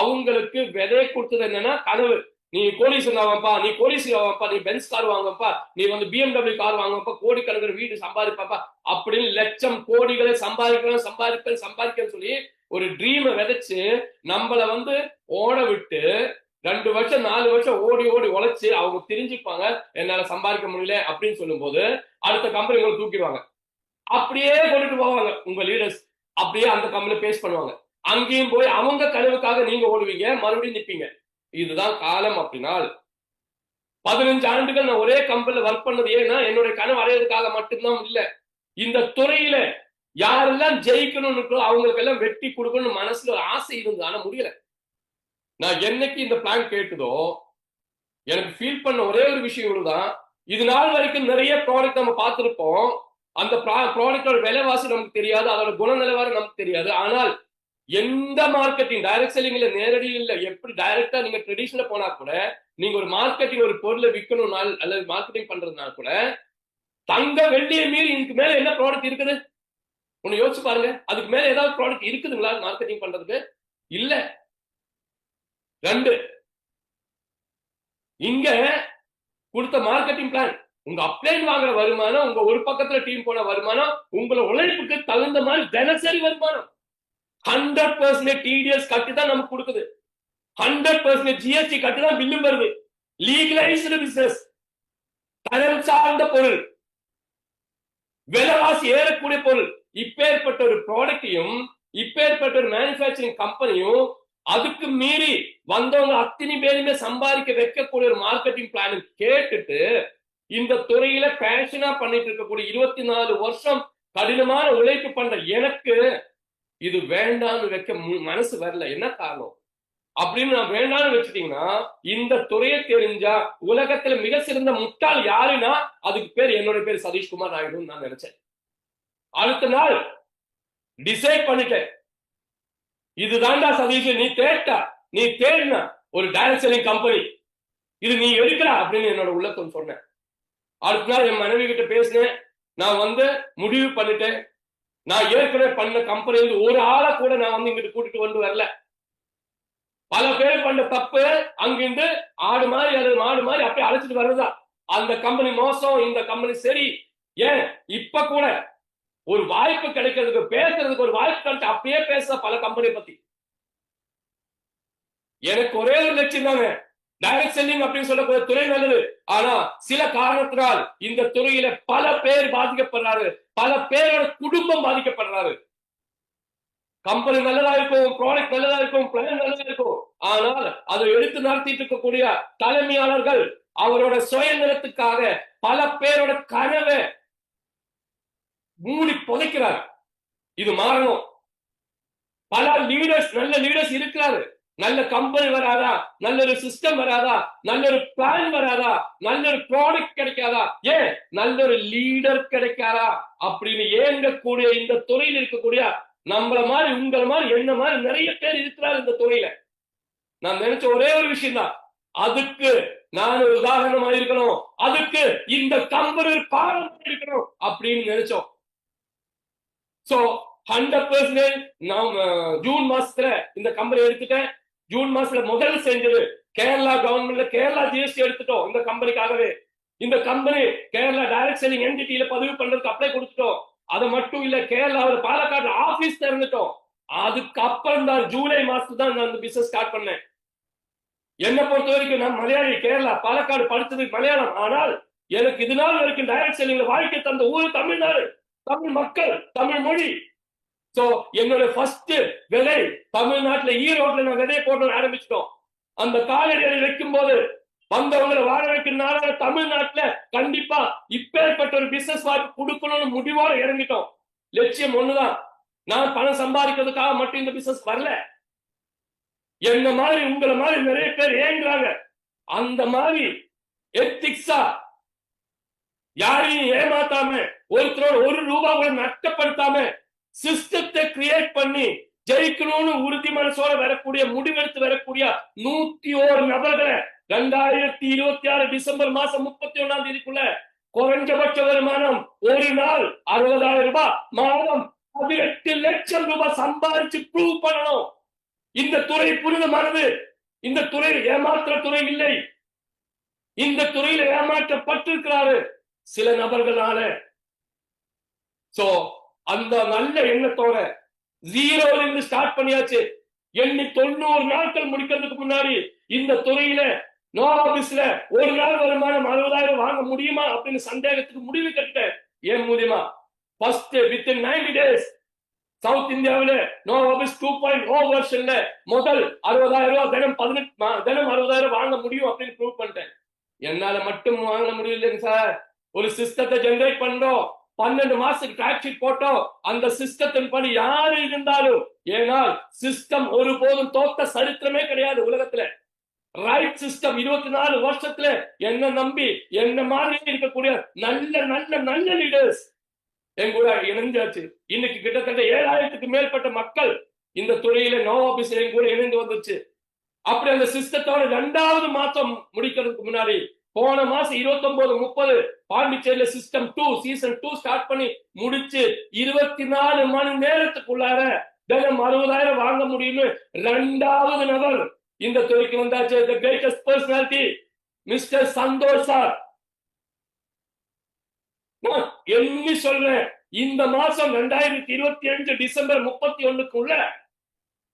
அவங்களுக்கு விதை கொடுத்தது என்னன்னா கனவு. நீ கோடீஸ்வரன் ஆவாப்பா, நீ கோடீஸ்வரன் ஆவாப்பா, நீ பென்ஸ் கார் வாங்கப்பா, நீ வந்து BMW கார் வாங்கப்பா, கோடிக்கணக்கில் வீடு சம்பாதிப்பாப்பா அப்படின்னு லட்சம் கோடிகளை சம்பாதிக்கணும் சொல்லி ஒரு ட்ரீமை விதைச்சு நம்மள வந்து ஓட விட்டு 2 வருஷம் 4 வருஷம் ஓடி உழைச்சு அவங்க தெரிஞ்சுப்பாங்க என்னால சம்பாதிக்க முடியல அப்படின்னு சொல்லும் போது அடுத்த கம்பெனி உங்களை தூக்கிடுவாங்க. அப்படியே கொண்டுட்டு போவாங்க உங்க லீடர்ஸ், அப்படியே அந்த கம்பெனி பேஸ் பண்ணுவாங்க. அங்கேயும் போய் அவங்க கனவுக்காக நீங்க ஓடுவீங்க, மறுபடியும் நிப்பீங்க. இதுதான் காலம். அப்படினால் 15 ஆண்டுகள் நான் ஒரே கம்பெனில ஒர்க் பண்ணது ஏன்னா என்னுடைய கனவு அடையிறதுக்காக மட்டும்தான் இல்ல. இந்த துறையில யாரெல்லாம் ஜெயிக்கணும்னு அவங்களுக்கு எல்லாம் வெட்டி கொடுக்கணும்னு மனசுல ஒரு ஆசை இருந்தது, ஆனா முடியல. நான் என்னைக்கு இந்த பிளான் கேட்டதோ எனக்கு ஃபீல் பண்ண ஒரே ஒரு விஷயம் தான், இது நாள் வரைக்கும் நிறைய ப்ராடக்ட் நம்ம பார்த்திருப்போம், அந்த ப்ராடக்டோட விலைவாசி நமக்கு தெரியாது, அதோட குணநிலவாரம் நமக்கு தெரியாது. ஆனால் எந்த மார்க்கெட்டிங் டைரக்ட் செல்லிங்ல நேரடி இல்ல, எப்படி டைரக்டா நீங்க ட்ரெடிஷனல போனா கூட நீங்க ஒரு மார்க்கெட்டிங் ஒரு பொருளை விற்கணும்னா அல்லது மார்க்கெட்டிங் பண்றதுனால கூட தங்க வெள்ளியை மீறி இதுக்கு மேல என்ன ப்ராடக்ட் இருக்குது? ஒண்ணு யோசிச்சு பாருங்க. அதுக்கு மேல ஏதாவது ப்ராடக்ட் இருக்குதுங்களா மார்க்கெட்டிங் பண்றதுக்கு? இல்ல. 2, இங்க கொடுத்த மார்க்கெட்டிங் பிளான், உங்க அப்ளைன் வாங்குற வருமானம், உங்க ஒரு பக்கத்துல டீம் போன வருமானம், உங்களோட உழைப்புக்கு தகுந்த மாதிரி தினசரி வருமானம் 100% TDS கட்டி தான் நமக்கு கொடுக்குது, 100% GST கட்டி தான் பில்லும் வருது. லீகலைஸ்டு பிசினஸ், தரம் சார்ந்த பொருள், விலைவாசி ஏறக்கூடிய பொருள். இப்பேற்பட்ட ஒரு ப்ராடக்டையும் இப்பேற்பட்ட ஒரு மேனுபேக்சரிங் கம்பெனியும் அதுக்கு மீறி வந்தவங்க அத்தனை பேருமே சம்பாதிக்க வைக்கக்கூடிய ஒரு மார்க்கெட்டிங் பிளான் கேட்டுட்டு இந்த துறையில பேஷனா பண்ணிட்டு இருக்கக்கூடிய 24 வருஷம் கடினமான உழைப்பு பண்ற எனக்கு இது வேண்டாம்னு வைக்க மனசு வரல. என்ன காரணம்? அப்படின்னு நான் வேண்டாம்னு வச்சுட்டீங்கன்னா, இந்த துறையை தெரிஞ்சா உலகத்துல மிக சிறந்த முட்டாள் யாருன்னா அதுக்கு பேர் என்னோட பேர் சதீஷ்குமார் நாயுடுன்னு நான் நினைச்சேன். அடுத்த நாள் டிசைட் பண்ணிட்டேன், இதுதான்டா சதீஷ், நீ தேடினா ஒரு டைரக்ட் செல்லிங் கம்பெனி, இது நீ எடுக்கல அப்படின்னு என்னோட உள்ளத்துல சொன்னேன். அடுத்த நாள் என் மனைவி கிட்ட பேசினேன், நான் முடிவு பண்ணிட்டேன், நான் ஏற்கனவே பண்ண கம்பெனியில ஒரு ஆளை கூட நான் இங்கிட்டு கூட்டிட்டு வரல. பல பேர் பண்ண தப்பு அங்கிருந்து ஆடு மாதிரி அது மாடு மாதிரி அப்படியே அழைச்சிட்டு வர்றதா. அந்த கம்பெனி மோசம், இந்த கம்பெனி சரி. ஏன் இப்ப கூட ஒரு வாய்ப்பு கிடைக்கிறதுக்கு, பேசுறதுக்கு ஒரு வாய்ப்பு கிடைச்சு அப்படியே பேச பல கம்பெனி பத்தி. எனக்கு ஒரே ஒரு லட்சியம் தாங்க, டைரக்ட் செல்லிங் அப்படின்னு சொல்லக்கூடிய துறை நல்லது. ஆனா சில காரணத்தினால் இந்த துறையில பல பேர் பாதிக்கப்படுறாரு, பல பேரோட குடும்பம் பாதிக்கப்படுறாரு. கம்பெனி நல்லதா இருக்கும், ப்ராடக்ட் நல்லதா இருக்கும், பிளான் நல்லதா இருக்கும். ஆனால் அதை எடுத்து நடத்திட்டு இருக்கக்கூடிய தலைமையாளர்கள் அவரோட சுயநலத்துக்காக பல பேரோட கனவை மூடி புதைக்கிறார். இது மாறணும். பல லீடர்ஸ், நல்ல லீடர்ஸ் இருக்கிறாரு, நல்ல கம்பெனி வராதா, நல்ல ஒரு சிஸ்டம் வராதா, நல்ல ஒரு பிளான் வராதா, நல்ல ஒரு ப்ராடக்ட் கிடைக்காதா, ஏன் நல்ல ஒரு லீடர் கிடைக்காதா அப்படின்னு ஏங்கக்கூடிய இந்த துறையில் இருக்கக்கூடிய நம்மள மாதிரி, உங்கள மாதிரி, என்ன மாதிரி நிறைய பேர் இருக்கிறார் இந்த துறையில. நான் நினைச்ச ஒரே ஒரு விஷயம் தான், அதுக்கு நான் ஒரு உதாரணமா இருக்கணும், அதுக்கு இந்த கம்பெனி பாடம் இருக்கணும் அப்படின்னு நினைச்சோம். சோ 100% நான் ஜூன் மாசத்துல இந்த கம்பெனி எடுத்துட்டேன். ஜூன் மாசத்துல முதல் செஞ்சது கேரளா கவர்மெண்ட்ல கேரளா ஜிஎஸ்டி எடுத்துட்டோம் இந்த கம்பெனிக்காகவே. இந்த கம்பெனி கேரளா டைரக்ட் செல்லிங் என்டிட்டியில பதிவு பண்றதுக்கு அப்ளை கொடுத்துட்டோம். அது மட்டும் இல்ல, கேரளாவில் பாலக்காடு ஆபீஸ் திறந்துட்டோம். அதுக்கப்புறம் தான் ஜூலை மாசத்துல தான் நான் இந்த பிசினஸ் ஸ்டார்ட் பண்ணேன். என்னை பொறுத்த வரைக்கும் நான் மலையாளி, கேரளா பாலக்காடு படிச்சது மலையாளம். ஆனால் எனக்கு இது நாள் வரைக்கும் டைரக்ட் செல்லிங்ல வாழ்க்கை தந்த ஊர் தமிழ்நாடு, தமிழ் மக்கள், தமிழ் மொழி. சோ என்னோட ஃபர்ஸ்ட் விதை தமிழ்நாட்டுல ஈரோட்ல நான் விதையை போட்டு ஆரம்பிச்சிட்டோம். அந்த காலடியை வைக்கும் போது வந்தவங்களை வாழ வைக்கிறதுனால தமிழ்நாட்டுல கண்டிப்பா இப்பேற்பட்ட ஒரு பிசினஸ் வாய்ப்பு கொடுக்கணும்னு முடிவோட இறங்கிட்டோம். லட்சியம் ஒண்ணுதான், நான் பணம் சம்பாதிக்கிறதுக்காக மட்டும் இந்த பிசினஸ் வரல. என்ன மாதிரி உங்களை மாதிரி நிறைய பேர் ஏங்குறாங்க. அந்த மாதிரி எத்திக்ஸா யாரையும் ஏமாத்தாம, ஒருத்தரோட ஒரு ரூபா கூட நஷ்டப்படுத்தாம சிஸ்டத்தை கிரியேட் பண்ணி ஜெயிக்கணும்னு உறுதி மனசோட வரக்கூடிய, முடிவெடுத்து வரக்கூடிய 101 நபர்களை 2026 டிசம்பர் மாசம் 31ஆம் தேதிக்குள்ள குறைஞ்சபட்ச வருமானம் ஒரு நாள் 60,000 ரூபாய், மாதம் 18 லட்சம் ரூபாய் சம்பாதிச்சு ப்ரூவ் பண்ணணும். இந்த துறை புனிதமானது. இந்த துறை ஏமாற்ற துறை இல்லை. இந்த துறையில ஏமாற்றப்பட்டிருக்கிறாரு சில நபர்களால. சோ அந்த நல்ல எண்ணத்தோட ஜீரோல இருந்து ஸ்டார்ட் பண்ணியாச்சு. எண்ணி 90 நாட்கள் முடிக்கிறதுக்கு முன்னாடி இந்த துறையில நோ ஆபீஸ்ல ஒரு நாள் வருமானம் 60,000 வாங்க முடியுமா அப்படின்னு சந்தேகத்துக்கு முடிவு கட்டேன். ஏன் மூலியமா ஃபர்ஸ்ட் வித்தின் 90 days சவுத் இந்தியாவில நோ ஆபீஸ் 2.0 வெர்ஷன்ல முதல் 60,000 ரூபாய் தினம் 60,000 வாங்க முடியும் அப்படின்னு ப்ரூவ் பண்ணிட்டேன். என்னால மட்டும் வாங்க முடியலங்க சார். ஒரு சிஸ்டத்தை ஜெனரேட் பண்றோம், 12 மாசத்துக்கு டாக்ஸ் ஷீட் போட்டோம். அந்த சிஸ்டத்தின் படி யாரு இருந்தாலும், ஏனால் சிஸ்டம் ஒருபோதும் தோத்த சரித்திரமே கிடையாது உலகத்துல. ரைட் சிஸ்டம் 24 வருஷத்துல என்ன நம்பி என்ன மாதிரி இருக்கக்கூடிய நல்ல நல்ல நல்ல லீடர்ஸ் என் கூட இணைஞ்சாச்சு. இன்னைக்கு கிட்டத்தட்ட 7,000க்கு மேற்பட்ட மக்கள் இந்த துறையில நோ ஆபீஸ் என் கூட இணைந்து வந்துச்சு. அப்படி அந்த சிஸ்டத்தோட 2வது மாசம் முடிக்கிறதுக்கு முன்னாடி போன மாசம் 29-30 பாண்டிச்சேரியில சிஸ்டம் 2 சீசன் 2 ஸ்டார்ட் பண்ணி முடிச்சு 24 மணி நேரத்துக்குள்ளார தினம் 60,000 வாங்க முடியும்னு 2வது நபர் இந்த துறைக்கு வந்தாச்சு. the greatest personality mister Santosh sir. நான் என்ன சொல்றேன், இந்த மாசம் 2025 டிசம்பர் 31க்குள்ள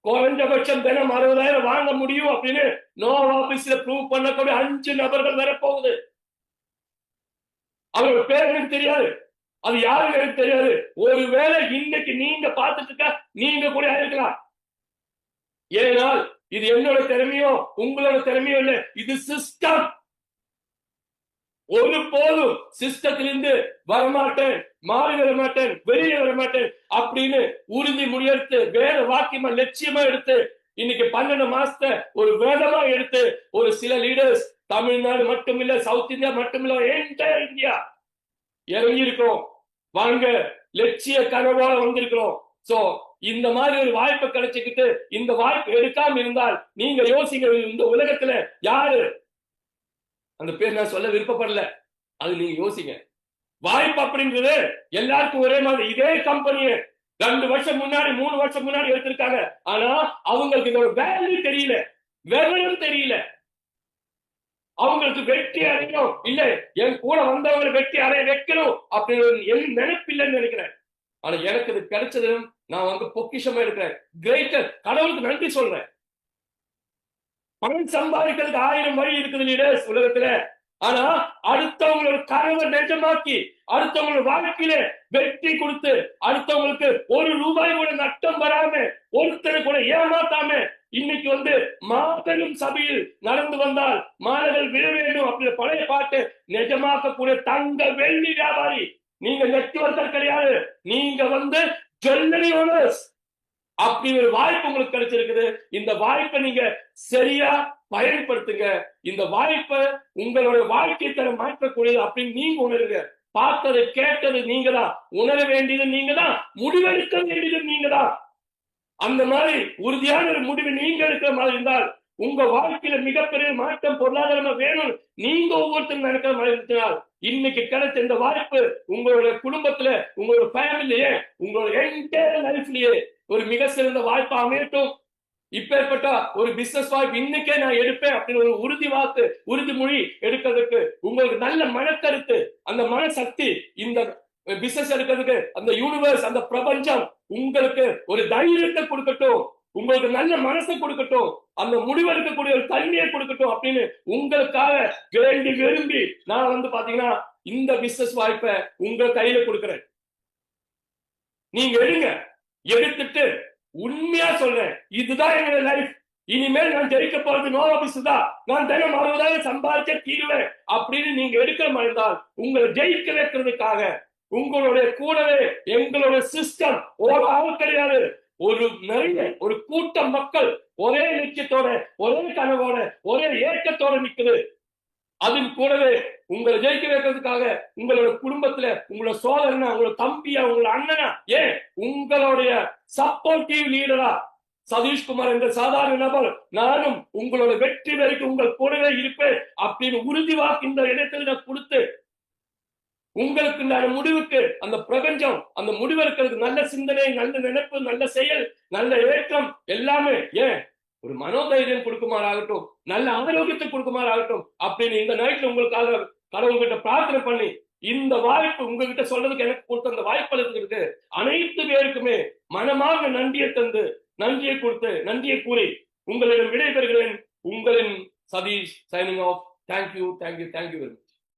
குறைஞ்சபட்சம் தினம் 60,000 வாங்க முடியும் அப்படின்னு நோ ஆபீஸ்ல ப்ரூவ் பண்ணக்கூடிய 5 நபர்கள் வரப்போகுது. அவரோட பேர் எனக்கு தெரியாது, அது யாருக்கு எனக்கு தெரியாது. ஒருவேளை இன்னைக்கு நீங்க பார்த்துட்டு இருக்க நீங்க கூட இருக்கலாம். ஏனால் இது என்னோட திறமையோ உங்களோட திறமையோ இல்லை, இது சிஸ்டம். ஒரு போதும் சிஸ்டத்திலிருந்து வரமாட்டேன், மாறி வரமாட்டேன், வெளியே வரமாட்டேன் அப்படின்னு உறுதி முடியெடுத்து வேற வாக்கியமா லட்சியமா எடுத்து இன்னைக்கு 12 மாசத்தை ஒரு வேதமா எடுத்து ஒரு சில லீடர்ஸ் தமிழ்நாடு மட்டுமில்ல, சவுத் இந்தியா மட்டுமில்ல, என்டையர் இந்தியா இறங்கி இருக்கோம். வாங்க, லட்சிய கனவோட வந்திருக்கிறோம். சோ இந்த மாதிரி ஒரு வாய்ப்பு கிடைச்சுக்கிட்டு இந்த வாய்ப்பு எடுக்காம இருந்தால் நீங்க யோசிங்க, இந்த உலகத்துல யாரு, அந்த பேர் நான் சொல்ல விருப்பப்படல, அது நீங்க யோசிங்க. வாய்ப்பு அப்படின்றது எல்லாருக்கும் ஒரே மாதிரி. இதே கம்பெனியை 2 வருஷம் முன்னாடி 3 வருஷம் முன்னாடி எடுத்திருக்காங்க. ஆனா அவங்களுக்கு இதோட வேல்யூ தெரியல, விவரம் தெரியல. அவங்களுக்கு வெற்றி அடையணும், இல்ல என் கூட வந்தவங்களை வெற்றி அடைய வைக்கணும் அப்படின்னு நினைப்பில்லைன்னு நினைக்கிறேன். ஆனா எனக்கு இது கிடைச்சது, நான் வந்து பொக்கிஷமா இருக்கிறேன். கிரேட்டர் கடவுளுக்கு நன்றி சொல்றேன். பணம் சம்பாதிக்கிறதுக்கு 1000 வழி இருக்குது லீடர்ஸ் உலகத்துல. ஆனா அடுத்தவங்களோட கனவை நிஜமாக்கி, அடுத்தவங்களோட வாழ்க்கையில வெற்றி கொடுத்து, அடுத்தவங்களுக்கு ஒரு ரூபாய் கூட நஷ்டம் வராம, ஒருத்தரை கூட ஏமாத்தாம, இன்னைக்கு வந்து மாபெரும் சபையில் நடந்து வந்தால் மாலைகள் விழ வேண்டும் அப்படின்ற பழைய பாட்டு நிஜமாக்கக்கூடிய தங்க வெள்ளி வியாபாரி நீங்க. நெட்வொர்க்கர் கிடையாது, நீங்க வந்து ஜுவல்லரி ஓனர்ஸ். அப்படி ஒரு வாய்ப்பு உங்களுக்கு கிடைச்சிருக்குது. இந்த வாய்ப்பை நீங்க சரியா பயன்படுத்துங்க. இந்த வாய்ப்பை உங்களுடைய வாழ்க்கை தரம் மாற்றக்கூடியது அப்படின்னு நீங்க உணருங்க. பார்த்தது கேட்டது நீங்க தான், உணர வேண்டியது நீங்க தான், முடிவெடுக்க வேண்டியது நீங்க தான். அந்த மாதிரி உறுதியான ஒரு முடிவு நீங்க எடுக்கிற மாதிரி இருந்தால் உங்க வாழ்க்கையில மிகப்பெரிய மாற்றம் பொருளாதாரமா வேணும் நீங்க ஒவ்வொருத்தரும் நினைக்கிற மாதிரி இருந்தால், இன்னைக்கு கிடைச்ச இந்த வாய்ப்பு உங்களுடைய குடும்பத்துல, உங்களோட ஃபேமிலியே, உங்களோட என்டையர் லைஃப்லயே ஒரு மிக சிறந்த வாய்ப்பு அமையட்டும். இப்பேற்பட்ட ஒரு பிசினஸ் வாய்ப்பு இன்னைக்கே நான் எடுப்பேன் அப்படின்னு ஒரு உறுதிமொழி எடுக்கிறதுக்கு உங்களுக்கு நல்ல மனக்கருத்து, அந்த மனசக்தி, இந்த பிசினஸ் எடுக்கிறதுக்கு அந்த யூனிவர்ஸ், அந்த பிரபஞ்சம் உங்களுக்கு ஒரு தைரியத்தை கொடுக்கட்டும், உங்களுக்கு நல்ல மனசை கொடுக்கட்டும், அந்த முடிவெடுக்கக்கூடிய ஒரு தன்மையை கொடுக்கட்டும் அப்படின்னு உங்களுக்காக வேண்டி விரும்பி நான் வந்து பாத்தீங்கன்னா இந்த பிசினஸ் வாய்ப்பை உங்க கையில கொடுக்கிறேன். நீங்க எடுங்க. எடுத்துட்டு உண்மையா சொல்றேன், இதுதான் என்னோட லைஃப், இனிமேல் நான் ஜெயிக்க போறது நோ ஆபீஸ் தான், நான் தினம் 60,000 சம்பாதிச்ச தீருவேன் அப்படின்னு நீங்க எடுக்கிற மாதிரி இருந்தால் உங்களை ஜெயிக்க வைக்கிறதுக்காக உங்களுடைய கூடவே எங்களுடைய சிஸ்டம் ஒரு ஆள் கிடையாது, ஒரு நிறைய ஒரு கூட்டம் மக்கள் ஒரே லட்சியத்தோட, ஒரே கனவோட, ஒரே ஏக்கத்தோட நிக்குது. அதன் கூடவே உங்களை ஜெயிக்க வைக்கிறதுக்காக உங்களோட குடும்பத்துல உங்களோட சோதரனா, உங்களோட தம்பியா, உங்களோட அண்ணனா, ஏன் உங்களுடைய சப்போர்ட்டிவ் லீடரா சதீஷ்குமார் என்ற சாதாரண நபர் நானும் உங்களோட வெற்றி வரைக்கும் உங்கள் கூடவே இருப்பேன் அப்படின்னு உறுதி வாக்கு இந்த இடத்துல நான் கொடுத்து உங்களுக்கு நல்ல முடிவுக்கு அந்த பிரபஞ்சம் அந்த முடிவெடுக்கிறதுக்கு நல்ல சிந்தனை, நல்ல நினைப்பு, நல்ல செயல், நல்ல ஏற்றம் எல்லாமே ஏன் ஒரு மனோதைரியம் கொடுக்குமாறாகட்டும், நல்ல ஆரோக்கியத்தை கொடுக்குமாறாகட்டும் அப்படின்னு இந்த நைட்ல உங்களுக்காக கடவுள்கிட்ட பிரார்த்தனை பண்ணி இந்த வாய்ப்பு உங்ககிட்ட சொல்றதுக்கு எனக்கு கொடுத்த அந்த வாய்ப்பு அளித்துருக்கு அனைத்து பேருக்குமே மனமாக நன்றியை தந்து, நன்றியை கொடுத்து, நன்றியை கூறி உங்களிடம் விடைபெறுகிறேன். உங்களின் சதீஷ் சைனிங் ஆஃப். தேங்க்யூ.